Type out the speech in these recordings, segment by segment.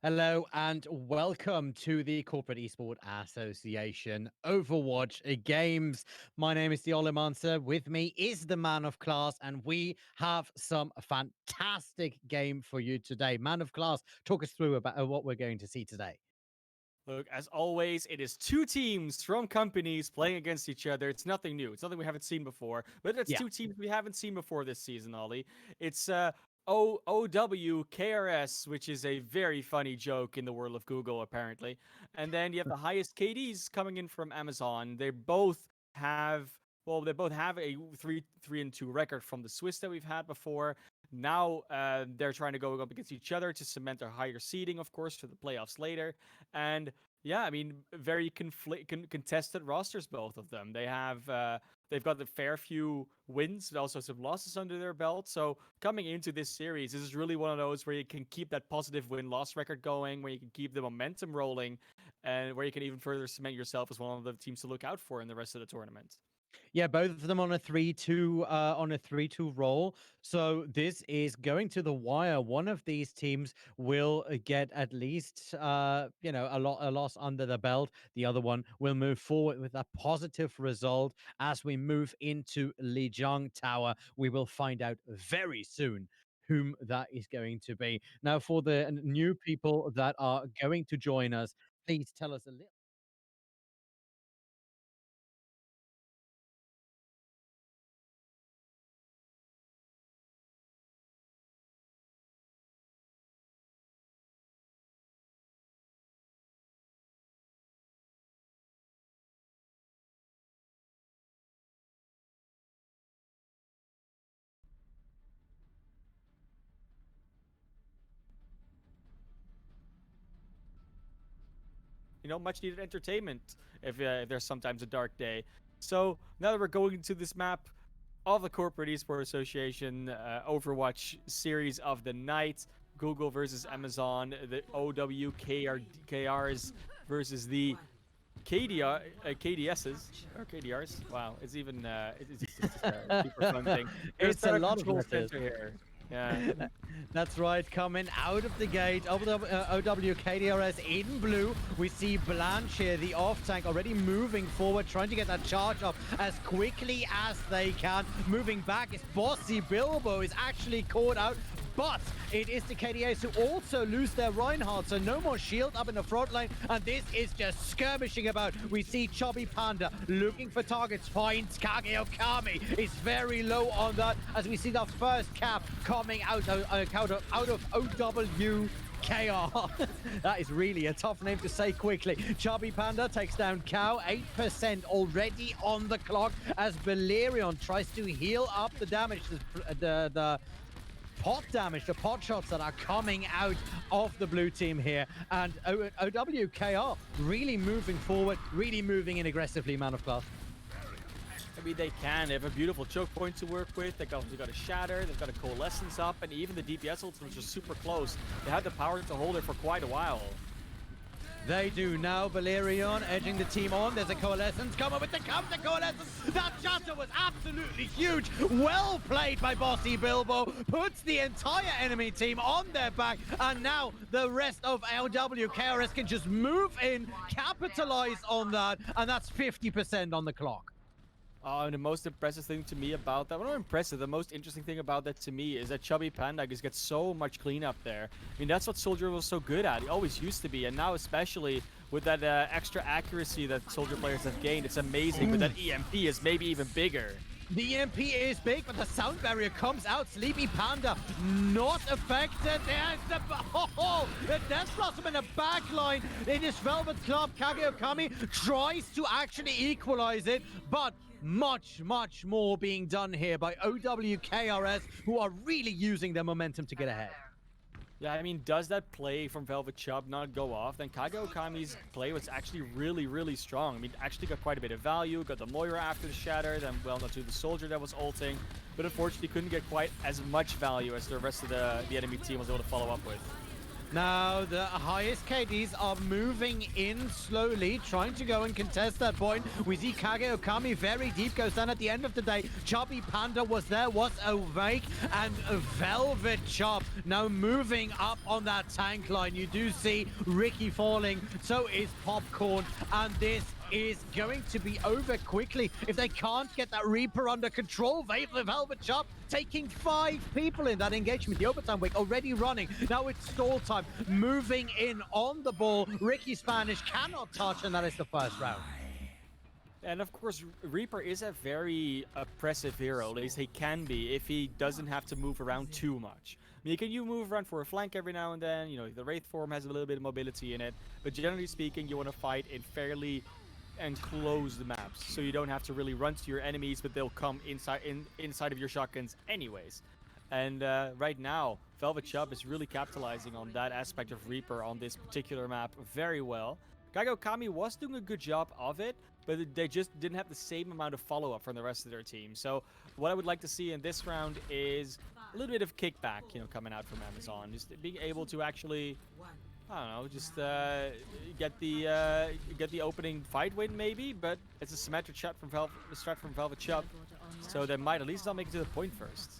Hello and welcome to the Corporate Esport Association Overwatch Games. My name is TheOlimancer. With me is the ManofClass, and we have some fantastic game for you today. ManofClass, talk us through about what we're going to see today. Look, as always, it is two teams from companies playing against each other. It's nothing new. It's nothing we haven't seen before. But it's Yeah. two teams we haven't seen before this season, Ollie. It's OW-KRs, which is a very funny joke in the world of Google, apparently. And then you have the highest KDs coming in from Amazon. They both have a 3-2 record from the Swiss that we've had before. Now they're trying to go up against each other to cement their higher seeding, of course, for the playoffs later. And yeah, I mean, very contested rosters, both of them. They've got a fair few wins, but also some losses under their belt. So coming into this series, this is really one of those where you can keep that positive win-loss record going, where you can keep the momentum rolling, and where you can even further cement yourself as one of the teams to look out for in the rest of the tournament. Yeah, both of them on a 3-2 roll. So this is going to the wire. One of these teams will get at least a loss under the belt. The other one will move forward with a positive result as we move into Lijiang Tower. We will find out very soon whom that is going to be. Now, for the new people that are going to join us, please tell us a little. Much needed entertainment if there's sometimes a dark day. So now that we're going into this map of the Corporate Esport Association Overwatch series of the night, Google versus Amazon, the OW-KRs versus the KDSs or KDRs. Wow, it's even it's just a super fun thing. Here's It's a the lot of control letters. center here. Yeah. That's right, coming out of the gate, OW-KRs in blue. We see Blanche here, the off-tank, already moving forward, trying to get that charge up as quickly as they can. Moving back is Bossy Bilbo, is actually caught out, but it is the KDAs who also lose their Reinhardt, so no more shield up in the front line, and this is just skirmishing about. We see Chubby Panda looking for targets, finds Kage Okami, is very low on that, as we see the first cap coming out of OW-KR. That is really a tough name to say quickly. Chubby Panda takes down Cow, 8% already on the clock, as Valerion tries to heal up the damage, the pot shots that are coming out of the blue team here. And OW-KR really moving forward, really moving in aggressively, ManofClass. I mean, they can. They have a beautiful choke point to work with. They've got a Shatter. They've got a Coalescence up. And even the DPS ultimates are super close. They have the power to hold it for quite a while. They do now. Valerion edging the team on. There's a Coalescence. Come on with the counter Coalescence. That shatter was absolutely huge. Well played by Bossy Bilbo. Puts the entire enemy team on their back. And now the rest of LW-KRs can just move in, capitalize on that. And that's 50% on the clock. And the most impressive thing to me about that, well, not impressive, the most interesting thing about that to me is that Chubby Panda just gets so much cleanup there. I mean, that's what Soldier was so good at. He always used to be, and now especially with that extra accuracy that Soldier players have gained, it's amazing. But that EMP is maybe even bigger. The EMP is big, but the sound barrier comes out. Sleepy Panda not affected. There's the Death Blossom in the back line. In his Velvet Club, Kage Okami tries to actually equalize it, but much more being done here by OW-KRs, who are really using their momentum to get ahead. Yeah, I mean, does that play from Velvet Chubb not go off? Then Kage Okami's play was actually really strong. I mean, actually got quite a bit of value. Got the Moira after the Shatter, then well not to the Soldier that was ulting. But unfortunately couldn't get quite as much value as the rest of the enemy team was able to follow up with. Now, the highest KDs are moving in slowly, trying to go and contest that point. We see Kage Okami very deep, goes down at the end of the day. Chubby Panda was there, was awake, and Velvet Chop now moving up on that tank line. You do see Ricky falling, so is Popcorn, and this is going to be over quickly if they can't get that Reaper under control. Velvet Chop taking 5 people in that engagement. The overtime wake already running. Now it's stall time. Moving in on the ball. Ricky Spanish cannot touch, and that is the first round. And of course, Reaper is a very oppressive hero. At least he can be if he doesn't have to move around too much. I mean, you move around for a flank every now and then. You know, the Wraith form has a little bit of mobility in it. But generally speaking, you want to fight in fairly enclosed maps, so you don't have to really run to your enemies, but they'll come inside of your shotguns anyways. And right now, Velvet Chub is really capitalizing on that aspect of Reaper on this particular map very well. Kage Okami was doing a good job of it, but they just didn't have the same amount of follow-up from the rest of their team. So what I would like to see in this round is a little bit of kickback, you know, coming out from Amazon. Just being able to actually, I don't know, just get the opening fight win maybe, but it's a symmetric shot from Velvet Chub, so they might at least not make it to the point first.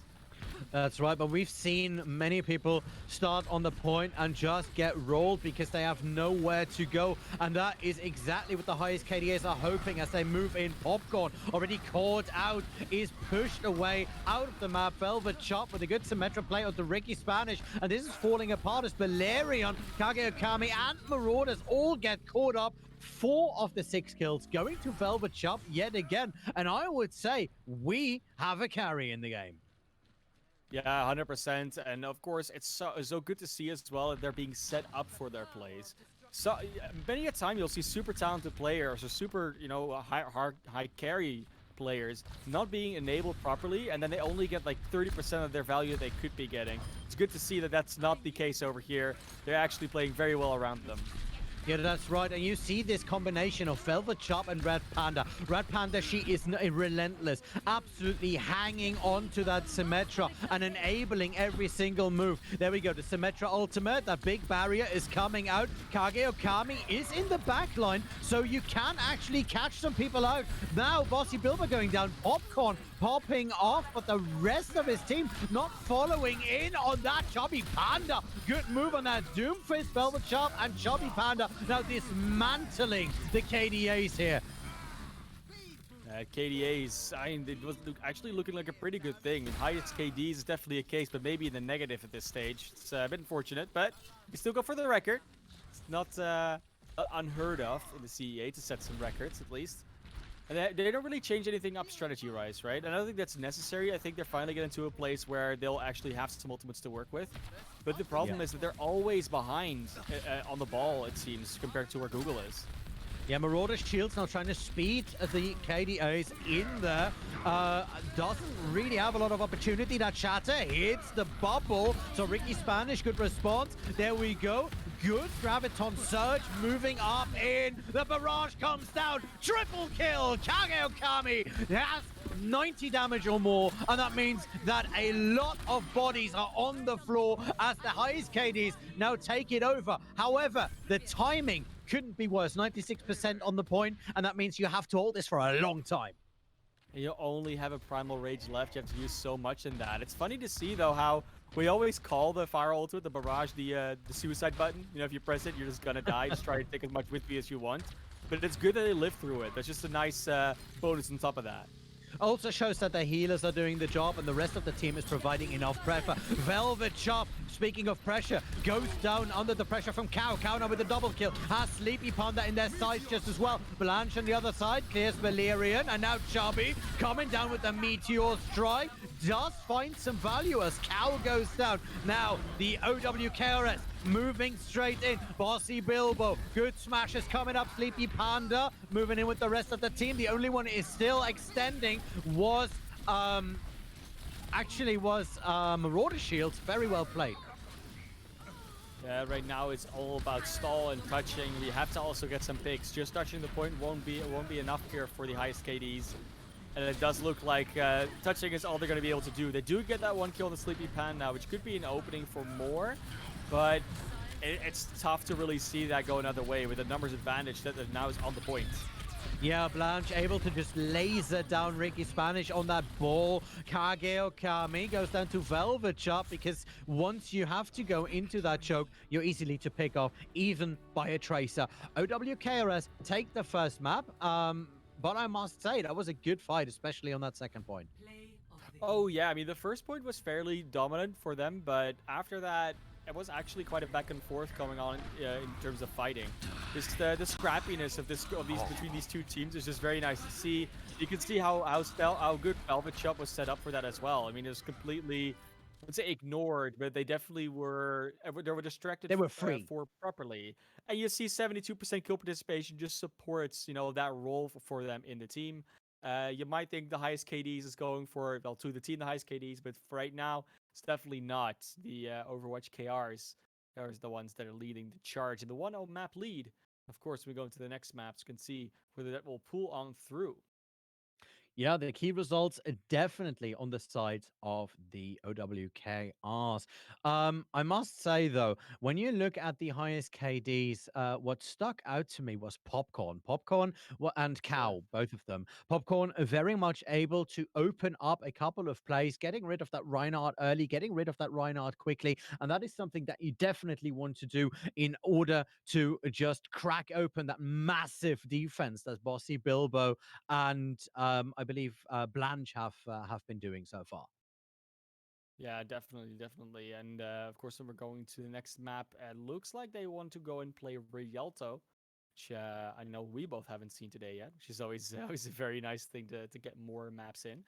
That's right, but we've seen many people start on the point and just get rolled because they have nowhere to go, and that is exactly what the highest KDAs are hoping as they move in. Popcorn already caught out, is pushed away out of the map. Velvet Chop with a good symmetric play of the Ricky Spanish, and this is falling apart as Balerion, Kage Okami, and Marauders all get caught up. 4 of the 6 kills going to Velvet Chop yet again, and I would say we have a carry in the game. Yeah, 100%. And of course, it's so good to see as well that they're being set up for their plays. So many a time you'll see super talented players or super, you know, high carry players not being enabled properly, and then they only get like 30% of their value they could be getting. It's good to see that that's not the case over here. They're actually playing very well around them. Yeah, that's right. And you see this combination of Velvet Chop and Red Panda. Red Panda, she is relentless, absolutely hanging on to that Symmetra and enabling every single move. There we go, the Symmetra ultimate, that big barrier is coming out. Kage Okami is in the back line, so you can actually catch some people out. Now, Bossy Bilbo going down, Popcorn popping off, but the rest of his team not following in on that Chubby Panda. Good move on that Doomfist, Velvet Chop, and Chubby Panda now dismantling the KDAs here. KDAs, I mean, it was actually looking like a pretty good thing. In highest KDs is definitely a case, but maybe in the negative at this stage. It's a bit unfortunate, but we still go for the record. It's not unheard of in the CEA to set some records, at least. And they don't really change anything up strategy-wise, right? And I don't think that's necessary. I think they're finally getting to a place where they'll actually have some ultimates to work with. But the problem is that they're always behind on the ball, it seems, compared to where Google is. Yeah, Marauder Shields now trying to speed the KDAs in there. Doesn't really have a lot of opportunity. That shatter hits the bubble. So Ricky Spanish, good response. There we go. Good Graviton Surge moving up in. The barrage comes down. Triple kill. Kage Okami has 90 damage or more, and that means that a lot of bodies are on the floor as the highest KDs now take it over. However, the timing couldn't be worse. 96% on the point, and that means you have to hold this for a long time. You only have a Primal Rage left. You have to use so much in that. It's funny to see, though, how we always call the Fire Ultimate, the Barrage, the suicide button. You know, if you press it, you're just gonna die. Just try to take as much with you as you want. But it's good that they live through it. That's just a nice bonus on top of that. Also shows that the healers are doing the job and the rest of the team is providing enough pressure. Velvet Chop, speaking of pressure, goes down under the pressure from Cow. Cow now with a double kill. Has Sleepy Panda in their sights just as well. Blanche on the other side clears Valerian, and now Chubby coming down with the Meteor Strike. Does find some value as Cow goes down. Now the OW-KRs moving straight in. Bossy Bilbo, good smashes coming up. Sleepy Panda moving in with the rest of the team. The only one is still extending was Marauder Shields. Very well played. Yeah, right now it's all about stall and touching. We have to also get some picks. Just touching the point won't be enough here for the highest KDs. And it does look like touching is all they're going to be able to do. They do get that one kill on the Sleepy Pan now, which could be an opening for more. But it's tough to really see that go another way with the numbers advantage that now is on the point. Yeah, Blanche able to just laser down Ricky Spanish on that ball. Kageo Kami goes down to Velvet Chop because once you have to go into that choke, you're easily to pick off, even by a Tracer. OW-KRs take the first map, but I must say that was a good fight, especially on that second point. Oh yeah, I mean the first point was fairly dominant for them, but after that, it was actually quite a back and forth going on in terms of fighting. Just the scrappiness of these between these two teams is just very nice to see. You can see how good Velvet Shop was set up for that as well. I mean, it was completely, I would say ignored, but they definitely they were distracted They were free. for properly. And you see 72% kill participation just supports that role for them in the team. You might think the highest KDs is going for, well, to the team, the highest KDs, but for right now, it's definitely not. The Overwatch KRs are the ones that are leading the charge. And the 1-0 map lead, of course, we go into the next maps, you can see whether that will pull on through. Yeah, the key results are definitely on the side of the OW-KRs. I must say, though, when you look at the highest KDs, what stuck out to me was Popcorn. Popcorn and Sure. Cow, both of them. Popcorn are very much able to open up a couple of plays, getting rid of that Reinhardt early, getting rid of that Reinhardt quickly. And that is something that you definitely want to do in order to just crack open that massive defense that Bossy Bilbo and I believe Blanche have been doing so far. Yeah, definitely, definitely. And of course, then we're going to the next map. It looks like they want to go and play Rialto, which I know we both haven't seen today yet, which is always always a very nice thing to get more maps in.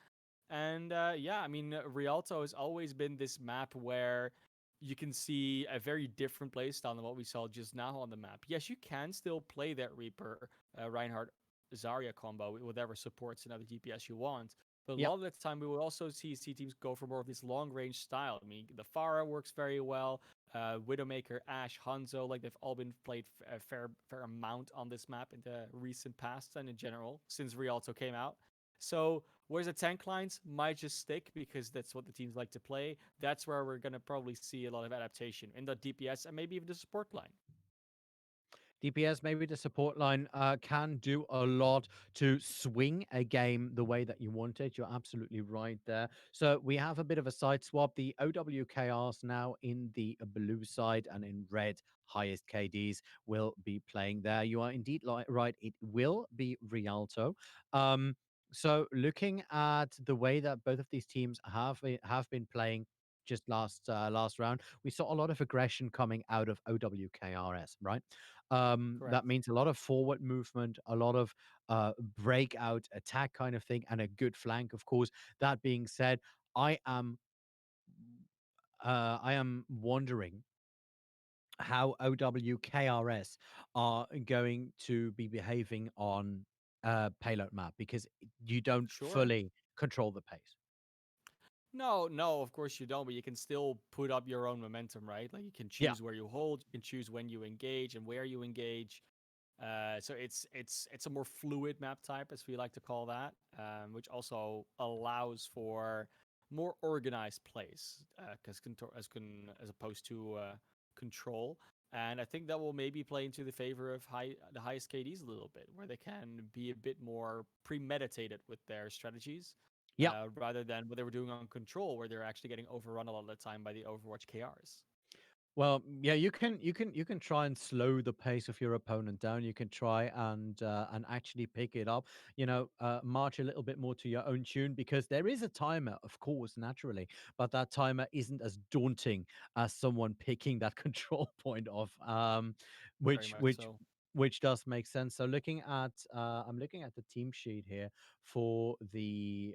And yeah, I mean, Rialto has always been this map where you can see a very different playstyle than what we saw just now on the map. Yes, you can still play that Reaper, Reinhardt, Zarya combo with whatever supports another DPS you want. But a Yep. lot of the time, we will also see teams go for more of this long range style. I mean, the Pharah works very well. Widowmaker, Ashe, Hanzo, like they've all been played a fair amount on this map in the recent past and in general since Rialto came out. So whereas the tank lines might just stick because that's what the teams like to play, that's where we're gonna probably see a lot of adaptation in the DPS and maybe even the support line. DPS, maybe the support line can do a lot to swing a game the way that you want it. You're absolutely right there. So we have a bit of a side swap. The OW-KRs now in the blue side and in red, highest KDs will be playing there. You are indeed right. It will be Rialto. So looking at the way that both of these teams have been playing just last round, we saw a lot of aggression coming out of OW-KRs, right? That Correct. means a lot of forward movement, a lot of breakout attack kind of thing, and a good flank, of course. That being said, I am I am wondering how OW-KRs are going to be behaving on payload map because you don't Sure. fully control the pace. No, no, of course you don't, but you can still put up your own momentum, right? Like you can Yeah. choose where you hold, you can choose when you engage and where you engage. So it's a more fluid map type, as we like to call that, which also allows for more organized plays, as opposed to control. And I think that will maybe play into the favor of the highest KDs a little bit, where they can be a bit more premeditated with their strategies, Yeah. rather than what they were doing on control, where they're actually getting overrun a lot of the time by the Overwatch KRs. Well, yeah, you can try and slow the pace of your opponent down. You can try and actually pick it up. March a little bit more to your own tune because there is a timer, of course, naturally, but that timer isn't as daunting as someone picking that control point off. Very Which much which so. which does make sense. So I'm looking at the team sheet here for the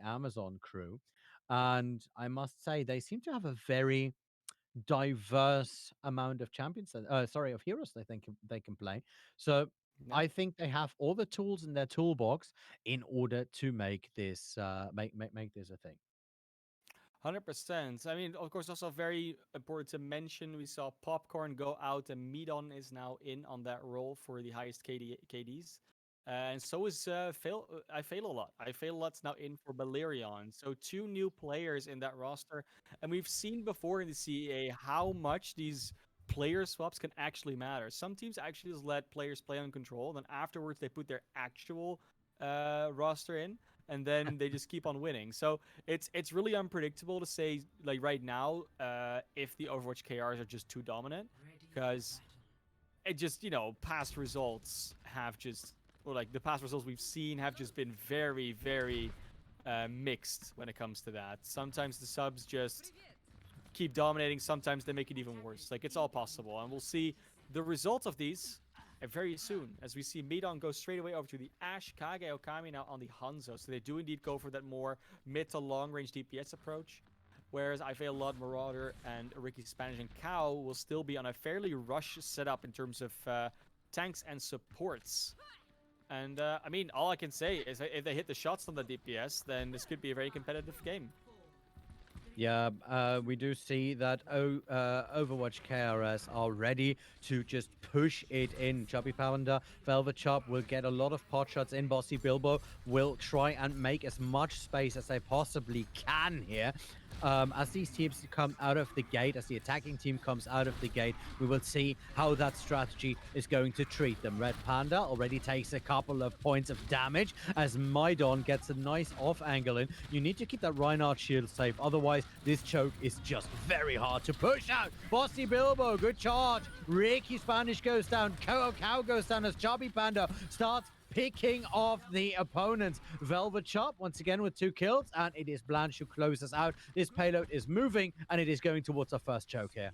Amazon crew, and I must say they seem to have a very diverse amount of champions sorry, of heroes they can play. So Yeah. I think they have all the tools in their toolbox in order to make this make this a thing. 100%. I mean, of course, also very important to mention. We saw Popcorn go out, and Midon is now in on that role for the highest KDs. And so is I fail a lot. I fail a lot's now in for Balerion. So two new players in that roster, and we've seen before in the CEA how much these player swaps can actually matter. Some teams actually just let players play on control, then afterwards they put their actual roster in, and then they just keep on winning. So it's really unpredictable to say, like, right now, if the Overwatch-KRs are just too dominant, because it just, past results have just, or like the past results we've seen have just been very, very mixed when it comes to that. Sometimes the subs just keep dominating, sometimes they make it even worse. Like, it's all possible, and we'll see the results of these very soon, as we see Midon go straight away over to the Ashe, Kage, Okami now on the Hanzo. So they do indeed go for that more mid to long range DPS approach, whereas I feel a lot Marauder and Ricky Spanish and Cow will still be on a fairly rush setup in terms of tanks and supports. And I mean, all I can say is if they hit the shots on the DPS, then this could be a very competitive game. Yeah, we do see that Overwatch KRS are ready to just push it in. Chubby Panda, Velvet Chop will get a lot of pot shots in. Bossy Bilbo will try and make as much space as they possibly can here. As these teams come out of the gate, as the attacking team comes out of the gate, we will see how that strategy is going to treat them. Red Panda already takes a couple of points of damage as Maidon gets a nice off angle in. You need to keep that Reinhardt shield safe, otherwise this choke is just very hard to push out. Bossy Bilbo, good charge. Ricky Spanish goes down. Cow goes down as Chubby Panda starts picking off the opponents. Velvet Chop once again with 2 kills, and it is Blanche who closes out. This payload is moving, and it is going towards our first choke here.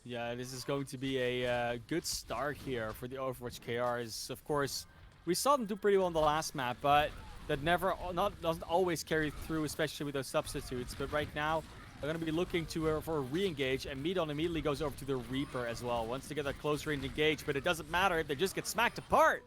Yeah, this is going to be a good start here for the Overwatch KRs. Of course, we saw them do pretty well on the last map, but that doesn't always carry through, especially with those substitutes. But right now, they're going to be looking for a re-engage, and Midon immediately goes over to the Reaper as well. Wants to get that close range engage, but it doesn't matter if they just get smacked apart.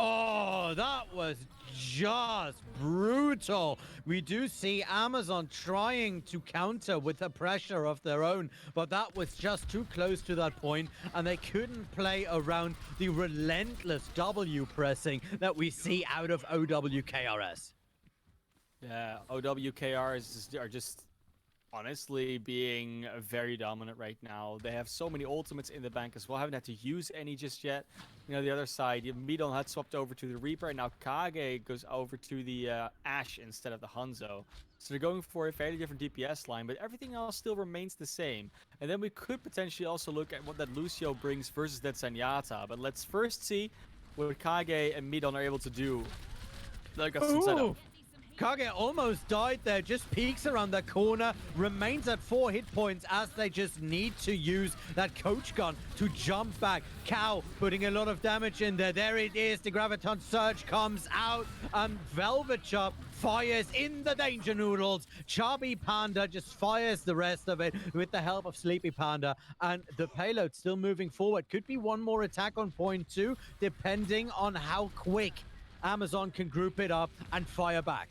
Oh, that was just brutal. We do see Amazon trying to counter with the pressure of their own, but that was just too close to that point, and they couldn't play around the relentless W pressing that we see out of OW-KRs. Yeah, OW-KRs are just honestly being very dominant right now. They have so many ultimates in the bank as well. Haven't had to use any just yet. The other side, Midon had swapped over to the Reaper, and now Kage goes over to the Ashe instead of the Hanzo. So they're going for a fairly different DPS line, but everything else still remains the same. And then we could potentially also look at what that Lucio brings versus that Zenyatta. But let's first see what Kage and Midon are able to do. They got some setup. Kage almost died there, just peeks around the corner, remains at 4 hit points as they just need to use that coach gun to jump back. Cow putting a lot of damage in there. There it is. The Graviton Surge comes out, and Velvet Chop fires in the Danger Noodles. Chubby Panda just fires the rest of it with the help of Sleepy Panda, and the payload still moving forward. Could be one more attack on point 2, depending on how quick Amazon can group it up and fire back.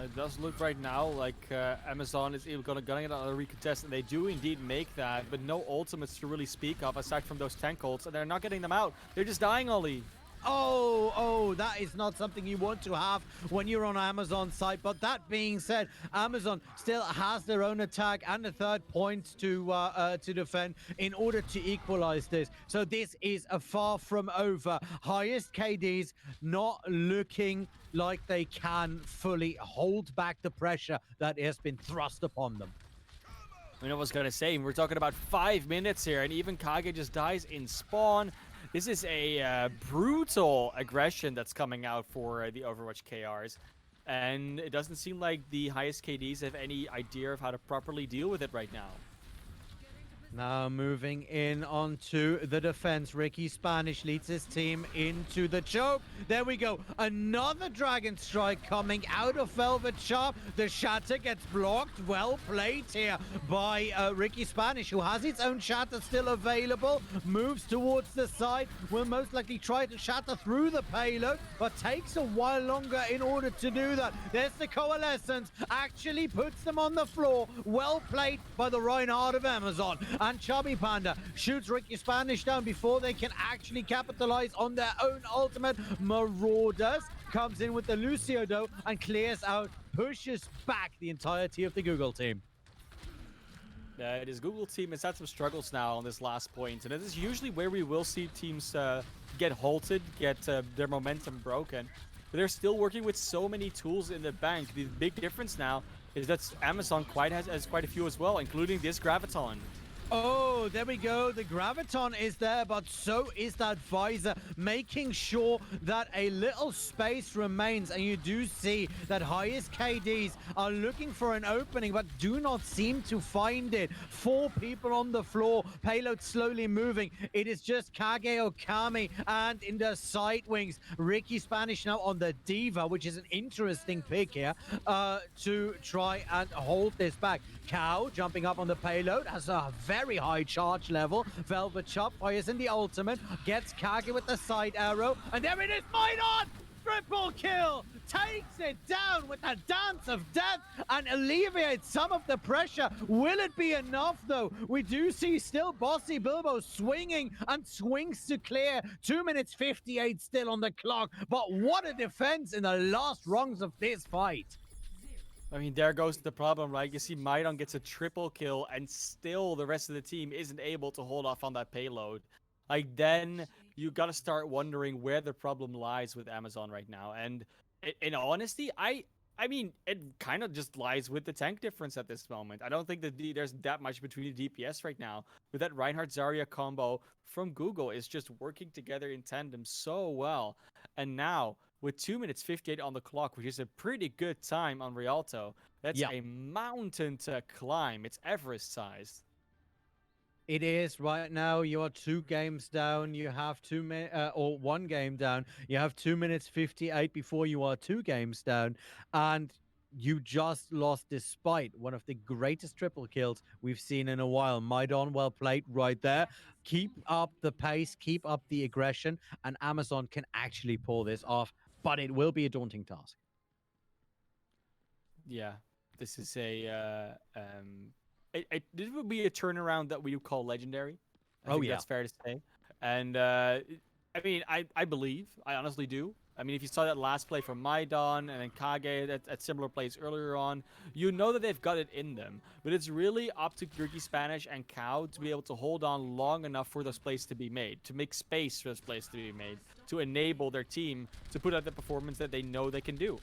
It does look right now like Amazon is gonna get another recontest, and they do indeed make that, but no ultimates to really speak of aside from those tank ults, and they're not getting them out. They're just dying, Ollie. Oh, that is not something you want to have when you're on Amazon's side. But that being said, Amazon still has their own attack and a 3rd point to defend in order to equalize this. So this is a far from over. Highest KDs not looking like they can fully hold back the pressure that has been thrust upon them. I was gonna say, we're talking about 5 minutes here, and even Kage just dies in spawn. This is a brutal aggression that's coming out for the Overwatch KRs, and it doesn't seem like the highest KDs have any idea of how to properly deal with it right now. Now moving in onto the defense. Ricky Spanish leads his team into the choke. There we go. Another Dragon Strike coming out of Velvet Chop. The shatter gets blocked. Well played here by Ricky Spanish, who has its own shatter still available. Moves towards the side. Will most likely try to shatter through the payload, but takes a while longer in order to do that. There's the Coalescence. Actually puts them on the floor. Well played by the Reinhardt of Amazon. And Chubby Panda shoots Ricky Spanish down before they can actually capitalize on their own ultimate. Marauders comes in with the Lucio though and clears out, pushes back the entirety of the Google team. This Google team has had some struggles now on this last point, and it is usually where we will see teams get halted, get their momentum broken. But they're still working with so many tools in the bank. The big difference now is that Amazon has quite a few as well, including this Graviton. Oh, there we go. The Graviton is there, but so is that Visor, making sure that a little space remains. And you do see that highest KDs are looking for an opening, but do not seem to find it. 4 people on the floor, payload slowly moving. It is just Kage Okami, and in the side wings, Ricky Spanish now on the Diva, which is an interesting pick here, to try and hold this back. Cow jumping up on the payload, has a very high charge level. Velvet Chop fires in the ultimate, gets Kage with the side arrow, and there it is, Maidon! Triple kill! Takes it down with a dance of death and alleviates some of the pressure. Will it be enough, though? We do see still Bossy Bilbo swinging and swings to clear. 2 minutes 58 still on the clock, but what a defense in the last rungs of this fight. I mean, there goes the problem, right? You see Maidon gets a triple kill, and still the rest of the team isn't able to hold off on that payload. Like, then you gotta start wondering where the problem lies with Amazon right now. And in honesty, I mean, it kind of just lies with the tank difference at this moment. I don't think that there's that much between the DPS right now. With that Reinhardt-Zarya combo from Google is just working together in tandem so well. And now, with 2 minutes 58 on the clock, which is a pretty good time on Rialto, that's a mountain to climb. It's Everest-sized. It is right now. You are 2 games down. You have 1 game down. You have 2 minutes 58 before you are 2 games down, and you just lost despite one of the greatest triple kills we've seen in a while. Maidon, well played right there. Keep up the pace, keep up the aggression, and Amazon can actually pull this off, but it will be a daunting task. Yeah, this is this would be a turnaround that we would call legendary. I think that's fair to say. And I mean, I honestly do. I mean, if you saw that last play from Maidon and then Kage at similar plays earlier on, you know that they've got it in them. But it's really up to Ricky Spanish and Cow to be able to hold on long enough for those plays to be made, to make space for those plays to be made, to enable their team to put out the performance that they know they can do.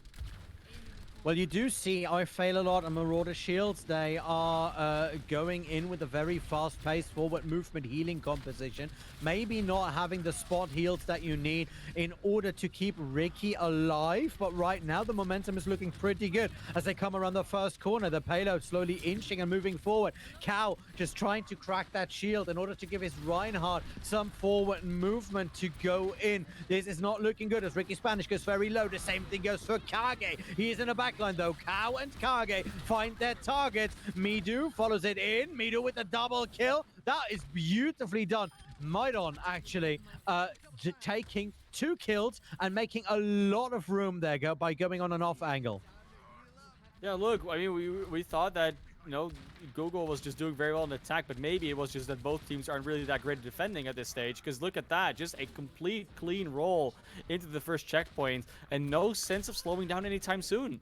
Well, you do see I Fail a Lot and Marauder Shields. They are going in with a very fast-paced forward movement healing composition. Maybe not having the spot heals that you need in order to keep Ricky alive. But right now, the momentum is looking pretty good as they come around the first corner. The payload slowly inching and moving forward. Cow just trying to crack that shield in order to give his Reinhardt some forward movement to go in. This is not looking good as Ricky Spanish goes very low. The same thing goes for Kage. He is in a backline though. Cow and Kage find their targets. Midu follows it in. Midu with a double kill. That is beautifully done. Maidon actually taking 2 kills and making a lot of room there by going on an off angle. Yeah, look, I mean, we thought that, you know, Google was just doing very well in attack, but maybe it was just that both teams aren't really that great at defending at this stage, because look at that, just a complete clean roll into the first checkpoint, and no sense of slowing down anytime soon.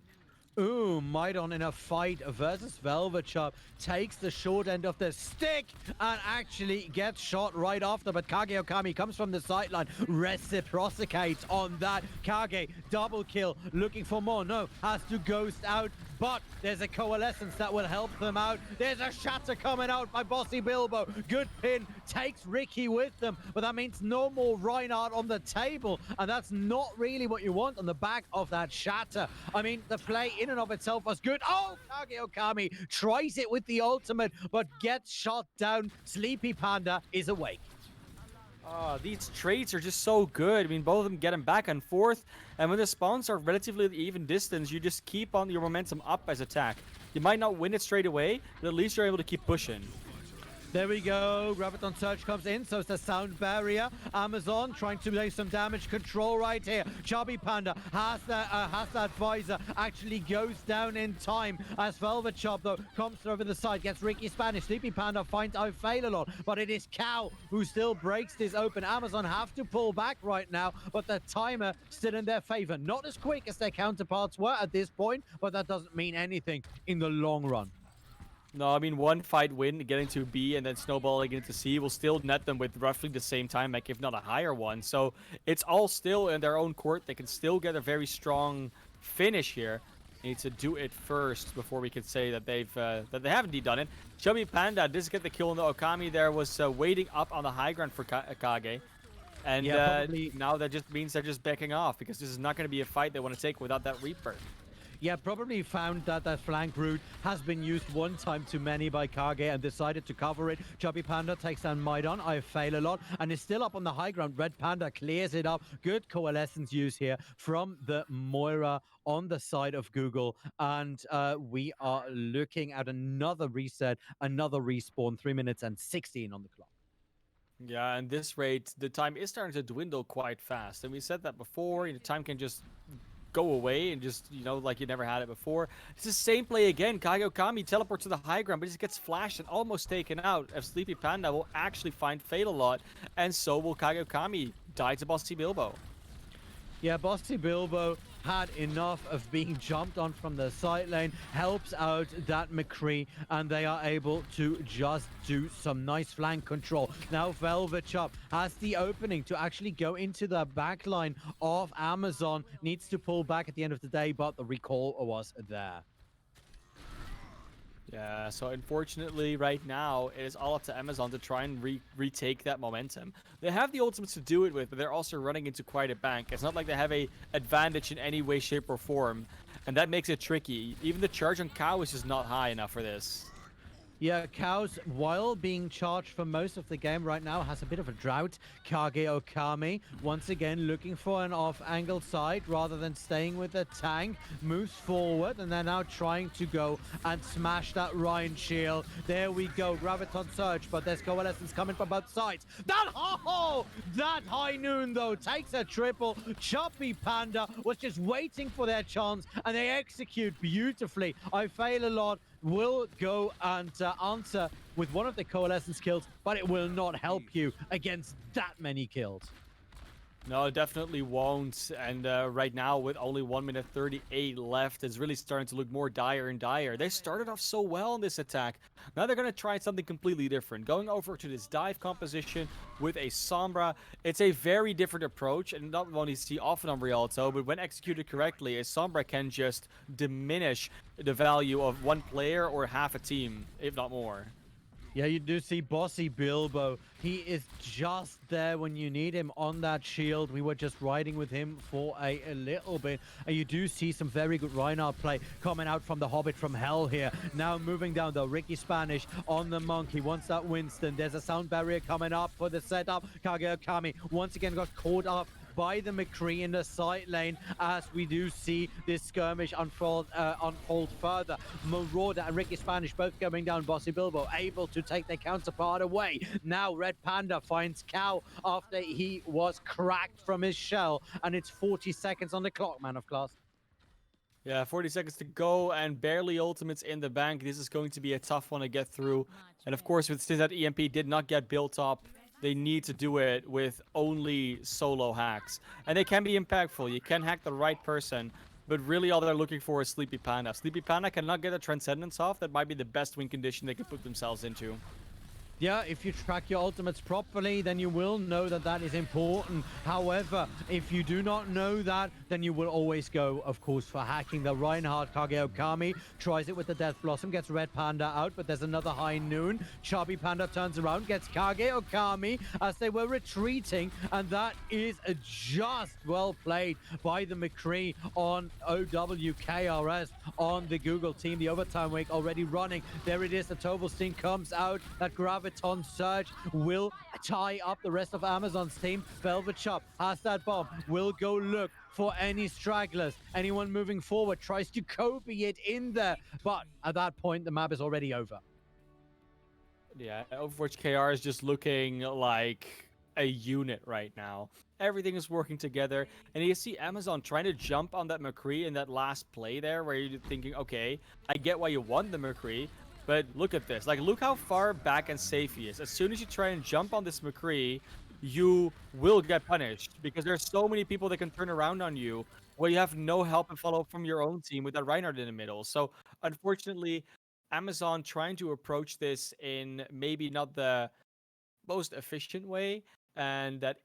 Ooh, Maidon in a fight versus Velvet Chop takes the short end of the stick and actually gets shot right after, but Kage Okami comes from the sideline, reciprocates on that. Kage, double kill, looking for more. No, has to ghost out, but there's a coalescence that will help them out. There's a shatter coming out by Bossy Bilbo. Good pin, takes Ricky with them, but that means no more Reinhardt on the table, and that's not really what you want on the back of that shatter. I mean, the play in and of itself was good. Oh, Kage Okami tries it with the ultimate, but gets shot down. Sleepy Panda is awake. Oh, these trades are just so good. I mean, both of them get them back and forth, and when the spawns are relatively even distance, you just keep on your momentum up as attack. You might not win it straight away, but at least you're able to keep pushing. There we go. Graviton Surge comes in, so it's the sound barrier. Amazon trying to lay some damage control right here. Chubby Panda has that visor, actually goes down in time as Velvet Chop, though, comes over the side, gets Ricky Spanish. Sleepy Panda finds I Fail a Lot, but it is Cow who still breaks this open. Amazon have to pull back right now, but the timer still in their favor. Not as quick as their counterparts were at this point, but that doesn't mean anything in the long run. No, I mean, one fight win, getting to B and then snowballing into C will still net them with roughly the same time, like if not a higher one. So it's all still in their own court. They can still get a very strong finish here. Need to do it first before we could say that they have indeed done it. Chubby Panda does get the kill on the Okami there, was waiting up on the high ground for Kage. And Yeah, probably. now that just means they're just backing off because this is not going to be a fight they want to take without that Reaper. Yeah, probably found that that flank route has been used one time too many by Kage and decided to cover it. Chubby Panda takes down Maidon. I fail a lot and is still up on the high ground. Red Panda clears it up. Good coalescence use here from the Moira on the side of Google. And we are looking at another reset, another respawn, 3 minutes and 16 on the clock. Yeah, and this rate, the time is starting to dwindle quite fast. And we said that before, time can just go away and just, like you never had it before. It's the same play again. Kage teleports to the high ground, but he just gets flashed and almost taken out. If Sleepy Panda will actually find Fate a lot, and so will Kage die to Bossy Bilbo. Yeah, Bossy Bilbo had enough of being jumped on from the side lane, helps out that McCree, and they are able to just do some nice flank control. Now Velvet Chop has the opening to actually go into the back line of Amazon, needs to pull back at the end of the day, but the recall was there. Yeah, so unfortunately right now it is all up to Amazon to try and retake that momentum. They have the ultimates to do it with, but they're also running into quite a bank. It's not like they have a advantage in any way, shape, or form, and that makes it tricky. Even the charge on Cow is just not high enough for this. Yeah, Cows, while being charged for most of the game right now, has a bit of a drought. Kage Okami, once again, looking for an off-angle side rather than staying with the tank, moves forward, and they're now trying to go and smash that Rhine shield. There we go, Graviton Surge, but there's coalescence coming from both sides. That High Noon, though, takes a triple. Choppy Panda was just waiting for their chance, and they execute beautifully. I fail a lot. Will go and answer with one of the coalescence kills, but it will not help you against that many kills. No, it definitely won't. And right now, with only 1 minute 38 left, it's really starting to look more dire and dire. They started off so well in this attack. Now they're going to try something completely different. Going over to this dive composition with a Sombra. It's a very different approach, and not one you see often on Rialto, but when executed correctly, a Sombra can just diminish the value of one player or half a team, if not more. Yeah, you do see Bossy Bilbo. He is just there when you need him on that shield. We were just riding with him for a little bit. And you do see some very good Reinhardt play coming out from the Hobbit from Hell here. Now moving down though, Ricky Spanish on the Monk. He wants that Winston. There's a sound barrier coming up for the setup. Kage Okami once again got caught up by the McCree in the side lane as we do see this skirmish unfold further. Marauder and Ricky Spanish both going down. Bossy Bilbo able to take their counterpart away. Now Red Panda finds Cow after he was cracked from his shell, and it's 40 seconds on the clock, ManofClass. Yeah, 40 seconds to go and barely ultimates in the bank. This is going to be a tough one to get through. And of course, since that EMP did not get built up, they need to do it with only solo hacks. And they can be impactful. You can hack the right person, but really all they're looking for is Sleepy Panda. Sleepy Panda cannot get a Transcendence off. That might be the best win condition they could put themselves into. Yeah, if you track your ultimates properly, then you will know that that is important. However, if you do not know that, then you will always go, of course, for hacking. The Reinhardt Kage Okami tries it with the Death Blossom, gets Red Panda out, but there's another High Noon. Chubby Panda turns around, gets Kage Okami as they were retreating, and that is just well played by the McCree on OW-KRs on the Google team. The overtime wake already running. There it is. The Tovelstein comes out. That Graviton Surge will tie up the rest of Amazon's team. Velvet Chop has that bomb. Will go look for any stragglers. Anyone moving forward tries to Kobe it in there. But at that point, the map is already over. Yeah, Overwatch KR is just looking like a unit right now. Everything is working together. And you see Amazon trying to jump on that McCree in that last play there where you're thinking, okay, I get why you won the McCree. But look at this. Like, look how far back and safe he is. As soon as you try and jump on this McCree, you will get punished. Because there's so many people that can turn around on you where you have no help and follow from your own team with that Reinhardt in the middle. So, unfortunately, Amazon trying to approach this in maybe not the most efficient way, and that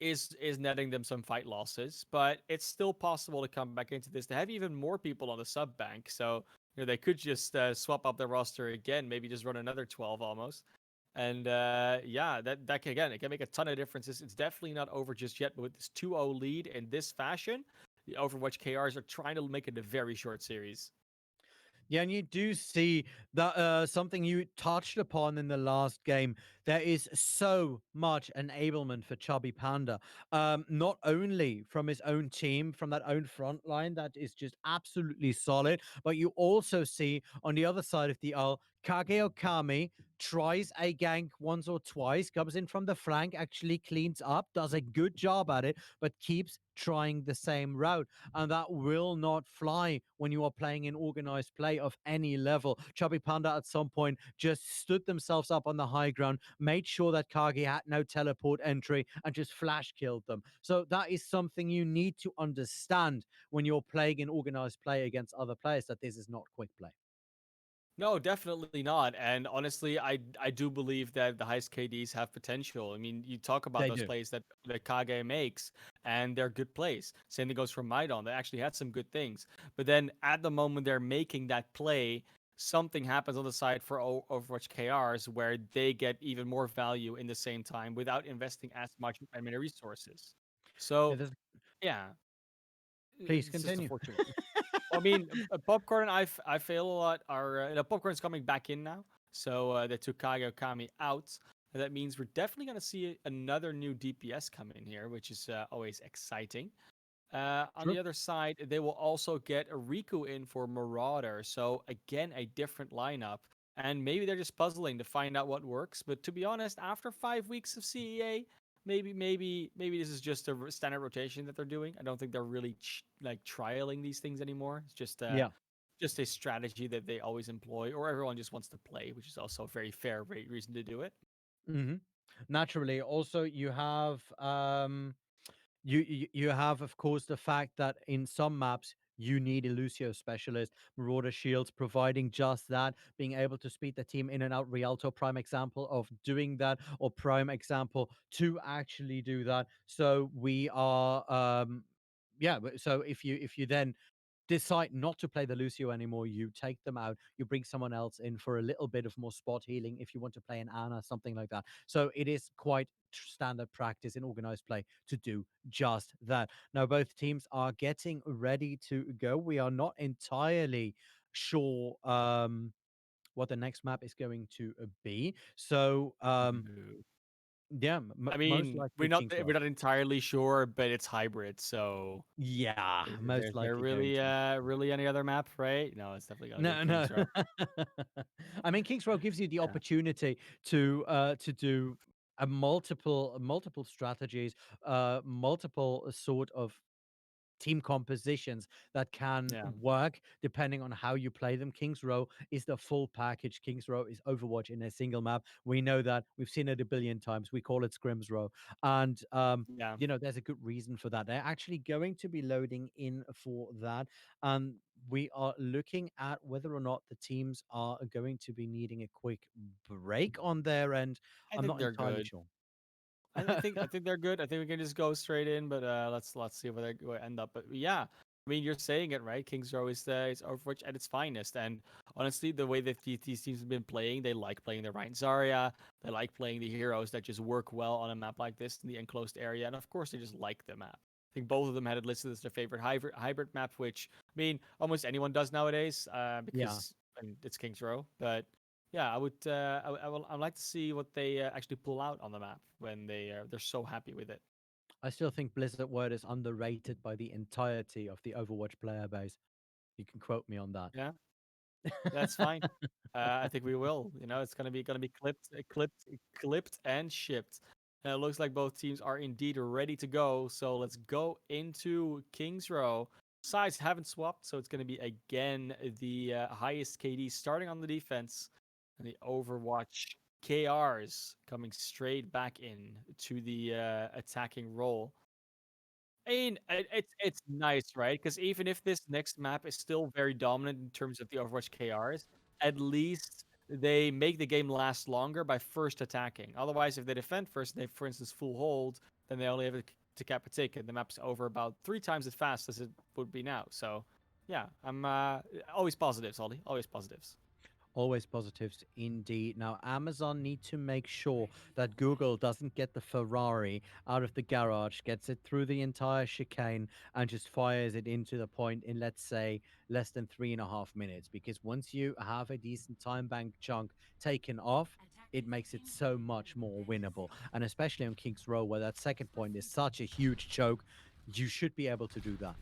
is netting them some fight losses, but it's still possible to come back into this. They have even more people on the sub bank, so they could just swap up their roster again, maybe just run another 12 almost. And yeah, that can, again, it can make a ton of differences. It's definitely not over just yet, but with this 2-0 lead in this fashion, the Overwatch KRs are trying to make it a very short series. Yeah, and you do see that something you touched upon in the last game. There is so much enablement for Chubby Panda, not only from his own team, from that own front line that is just absolutely solid, but you also see on the other side of the aisle, Kage Okami tries a gank once or twice, comes in from the flank, actually cleans up, does a good job at it, but keeps trying the same route. And that will not fly when you are playing in organized play of any level. Chubby Panda at some point just stood themselves up on the high ground, made sure that Kage had no teleport entry, and just flash killed them. So that is something you need to understand when you're playing in organized play against other players, that this is not quick play. No, definitely not. And honestly, I do believe that the highest KDs have potential. I mean, you talk about They those do. plays that Kage makes, and they're good plays. Same thing goes for Maidon. They actually had some good things. But then at the moment they're making that play, something happens on the side for Overwatch KRs where they get even more value in the same time without investing as much admin resources. Yeah, So yeah, please it's just continue. unfortunate. I mean, popcorn. I fail a lot. Are popcorn's coming back in now, so they took Kage Okami out. And that means we're definitely gonna see another new DPS come in here, which is always exciting. On the True. other side, they will also get a Riku in for Marauder. So again, a different lineup. And maybe they're just puzzling to find out what works. But to be honest, after 5 weeks of CEA, maybe this is just a standard rotation that they're doing. I don't think they're really like trialing these things anymore. It's Yeah. just a strategy that they always employ, or everyone just wants to play, which is also a very fair reason to do it. Hmm. Naturally. Also, you have you have, of course, the fact that in some maps you need a Lucio specialist, Marauder Shields providing just that, being able to speed the team in and out. Rialto, prime example of doing that, or prime example to actually do that. So we are, yeah. So if you then decide not to play the Lucio anymore, you take them out, you bring someone else in for a little bit of more spot healing if you want to play an Ana, something like that. So it is quite standard practice in organized play to do just that. Now, both teams are getting ready to go. We are not entirely sure what the next map is going to be. So, No. yeah, I most mean, likely Kings we're Row. not entirely sure, but it's hybrid, so Yeah, most is there likely going really to be. really any other map, right? No, it's definitely gotta be No, no. Kings Row. I mean, Kings Row gives you the Yeah, opportunity to do a multiple strategies, multiple sort of team compositions that can yeah, work depending on how you play them. Kings Row is the full package. Kings Row is Overwatch in a single map. We know that. We've seen it a billion times. We call it Scrims Row. And yeah. there's a good reason for that. They're actually going to be loading in for that. And we are looking at whether or not the teams are going to be needing a quick break on their end. I I'm think not they're entirely good. sure. I think they're good. I think we can just go straight in, but let's see where they end up. But yeah, I mean, you're saying it right. Kings Row is Overwatch at its finest, and honestly, the way that these teams have been playing, they like playing the Ryan Zarya. They like playing the heroes that just work well on a map like this in the enclosed area, and of course, they just like the map. I think both of them had it listed as their favorite hybrid map, which I mean, almost anyone does nowadays, Yeah. because I mean, it's Kings Row, but. Yeah, I would. I'd like to see what they actually pull out on the map when they're so happy with it. I still think Blizzard Word is underrated by the entirety of the Overwatch player base. You can quote me on that. Yeah, that's fine. I think we will. It's gonna be clipped and shipped. And it looks like both teams are indeed ready to go. So let's go into Kings Row. Sides haven't swapped, so it's gonna be again the highest KD starting on the defense, and the Overwatch KRs coming straight back in to the attacking role. I mean, it's nice, right? Because even if this next map is still very dominant in terms of the Overwatch KRs, at least they make the game last longer by first attacking. Otherwise, if they defend first, they, for instance, full hold, then they only have to cap a tick, and the map's over about 3 times as fast as it would be now. So, yeah, I'm always positives, Ollie. Always positives. Always positives indeed. Now, Amazon need to make sure that Google doesn't get the Ferrari out of the garage, gets it through the entire chicane, and just fires it into the point in, let's say, less than 3.5 minutes. Because once you have a decent time bank chunk taken off, it makes it so much more winnable. And especially on King's Row, where that second point is such a huge choke, you should be able to do that.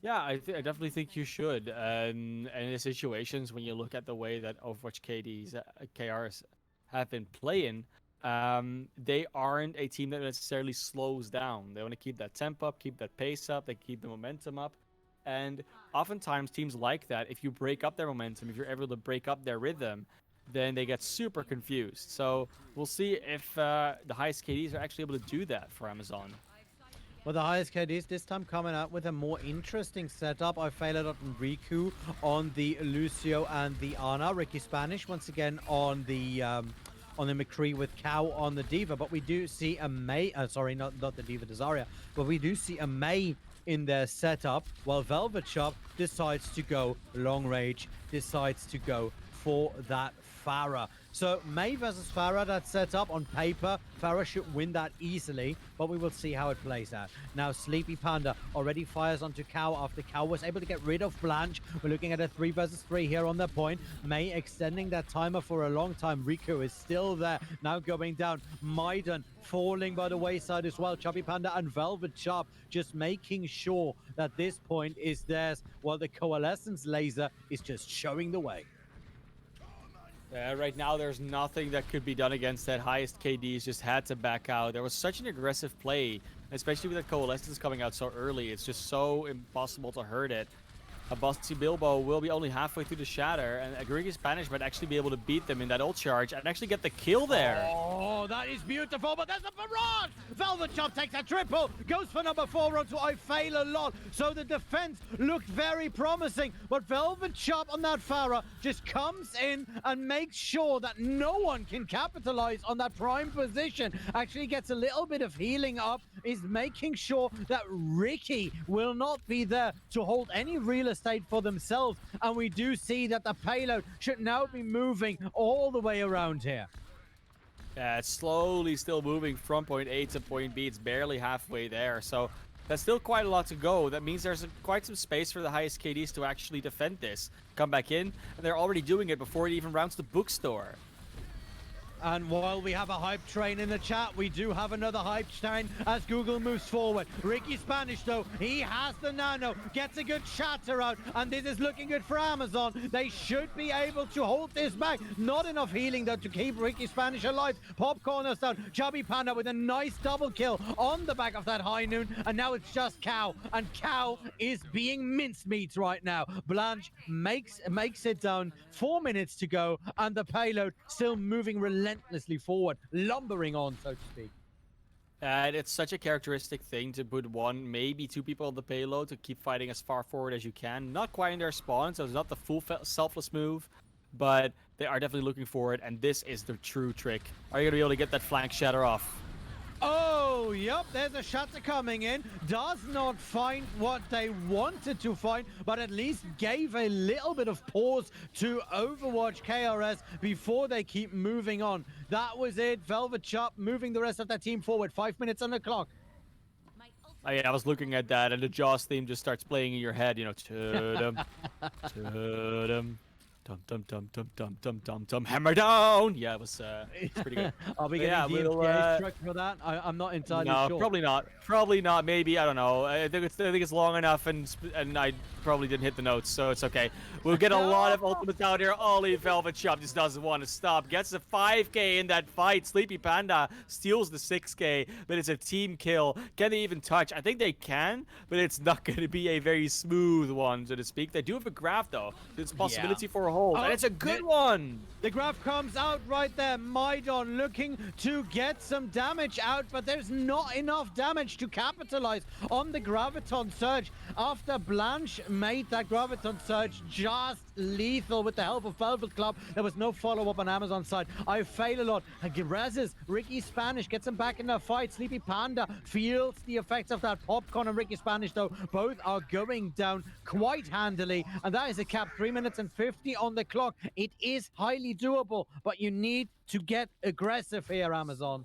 Yeah, I definitely think you should. And in the situations when you look at the way that Overwatch KRs have been playing, they aren't a team that necessarily slows down. They want to keep that tempo up, keep that pace up, they keep the momentum up. And oftentimes teams like that, if you break up their momentum, if you're able to break up their rhythm, then they get super confused. So we'll see if the highest KDs are actually able to do that for Amazon. Well, the highest KDs this time coming out with a more interesting setup. I failed on Riku on the Lucio and the Ana. Ricky Spanish once again on the McCree with Cow on the Diva. But we do see a May. Sorry, not the Diva Desaria. But we do see a May in their setup, while Velvet Shop decides to go long range, decides to go for that Pharah. So May versus Pharah, that setup on paper, Pharah should win that easily, but we will see how it plays out. Now Sleepy Panda already fires onto Cow after Cow was able to get rid of Blanche. We're looking at a 3 versus 3 here on the point. May extending that timer for a long time. Riku is still there, now going down. Maiden falling by the wayside as well. Chubby Panda and Velvet Chop just making sure that this point is theirs, while the Coalescence laser is just showing the way. Right now, there's nothing that could be done against that. Highest KDs just had to back out. There was such an aggressive play, especially with the Coalescence coming out so early. It's just so impossible to hurt it. A Bossy Bilbo will be only halfway through the Shatter, and Agrigi Spanish might actually be able to beat them in that ult charge and actually get the kill there. Oh, that is beautiful, but there's a barrage! Velvet Chop takes a triple, goes for number 4 onto I fail a lot. So the defense looked very promising, but Velvet Chop on that Pharah just comes in and makes sure that no one can capitalize on that prime position. Actually gets a little bit of healing up, is making sure that Ricky will not be there to hold any real estate for themselves, and we do see that the payload should now be moving all the way around here. Yeah, it's slowly still moving from point A to point B. It's barely halfway there, so that's still quite a lot to go. That means there's quite some space for the highest KDs to actually defend this. Come back in, and they're already doing it before it even rounds the bookstore. And while we have a hype train in the chat, we do have another hype train as Google moves forward. Ricky Spanish, though, he has the nano, gets a good shatter out, and this is looking good for Amazon. They should be able to hold this back. Not enough healing, though, to keep Ricky Spanish alive. Popcorn us down. Chubby Panda with a nice double kill on the back of that high noon, and now it's just Cow, and Cow is being mincemeat right now. Blanche makes it down. 4 minutes to go, and the payload still moving relentlessly forward, lumbering on, so to speak. And it's such a characteristic thing to put 1, maybe 2 people on the payload to keep fighting as far forward as you can. Not quite in their spawn, so it's not the full selfless move, but they are definitely looking for it, and this is the true trick. Are you going to be able to get that flank shatter off? Oh, yep, there's a shatter coming in. Does not find what they wanted to find, but at least gave a little bit of pause to Overwatch KRS before they keep moving on. That was it. Velvet Chop moving the rest of that team forward. 5 minutes on the clock. Oh, yeah, I was looking at that, and the Jaws theme just starts playing in your head, you know. Tudum, tudum. Dum dum dum dum dum dum dum hammer down. Yeah, it was pretty good. Are we getting DMCA struck for that? I'm not entirely sure. No, probably not. Probably not. Maybe, I don't know. I think it's long enough, and I probably didn't hit the notes, so it's okay. We'll get a lot of ultimates out here. Ollie Velvet Shop just doesn't want to stop. Gets a 5k in that fight. Sleepy Panda steals the 6k, but it's a team kill. Can they even touch? I think they can, but it's not going to be a very smooth one, so to speak. They do have a graph, though. There's a possibility for hold, Oh, and it's a good one. The grab comes out right there. Maidon looking to get some damage out, but there's not enough damage to capitalize on the Graviton Surge. After Blanche made that Graviton Surge just lethal with the help of Velvet Club, there was no follow-up on Amazon's side. I fail a lot. Rezzes, Ricky Spanish gets him back in the fight. Sleepy Panda feels the effects of that popcorn, and Ricky Spanish, though, both are going down quite handily, and that is a cap. 3 minutes and 50 on the clock. It is highly doable, but you need to get aggressive here, Amazon.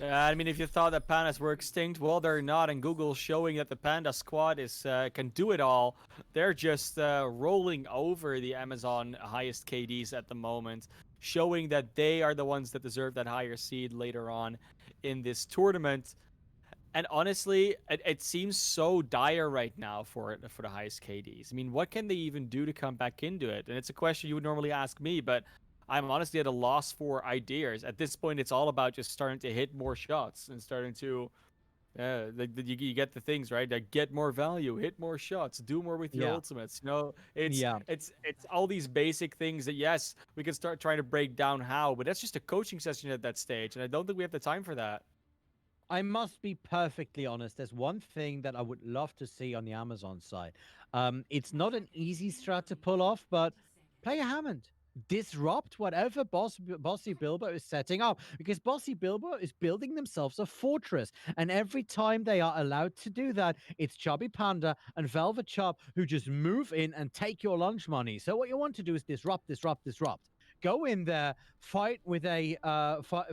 I mean, if you thought that pandas were extinct, well, they're not, and Google's showing that the panda squad is can do it all. They're just rolling over the Amazon highest KDs at the moment, showing that they are the ones that deserve that higher seed later on in this tournament. And honestly, it seems so dire right now for the highest KDs. I mean, what can they even do to come back into it? And it's a question you would normally ask me, but I'm honestly at a loss for ideas. At this point, it's all about just starting to hit more shots and starting to, you get the things right. Like get more value, hit more shots, do more with your ultimates. You know, it's all these basic things that yes, we can start trying to break down how, but that's just a coaching session at that stage, and I don't think we have the time for that. I must be perfectly honest. There's one thing that I would love to see on the Amazon side. It's not an easy strat to pull off, but play a Hammond. Disrupt whatever Bossy Bilbo is setting up, because Bossy Bilbo is building themselves a fortress. And every time they are allowed to do that, it's Chubby Panda and Velvet Chub who just move in and take your lunch money. So what you want to do is disrupt. Go in there, fight with a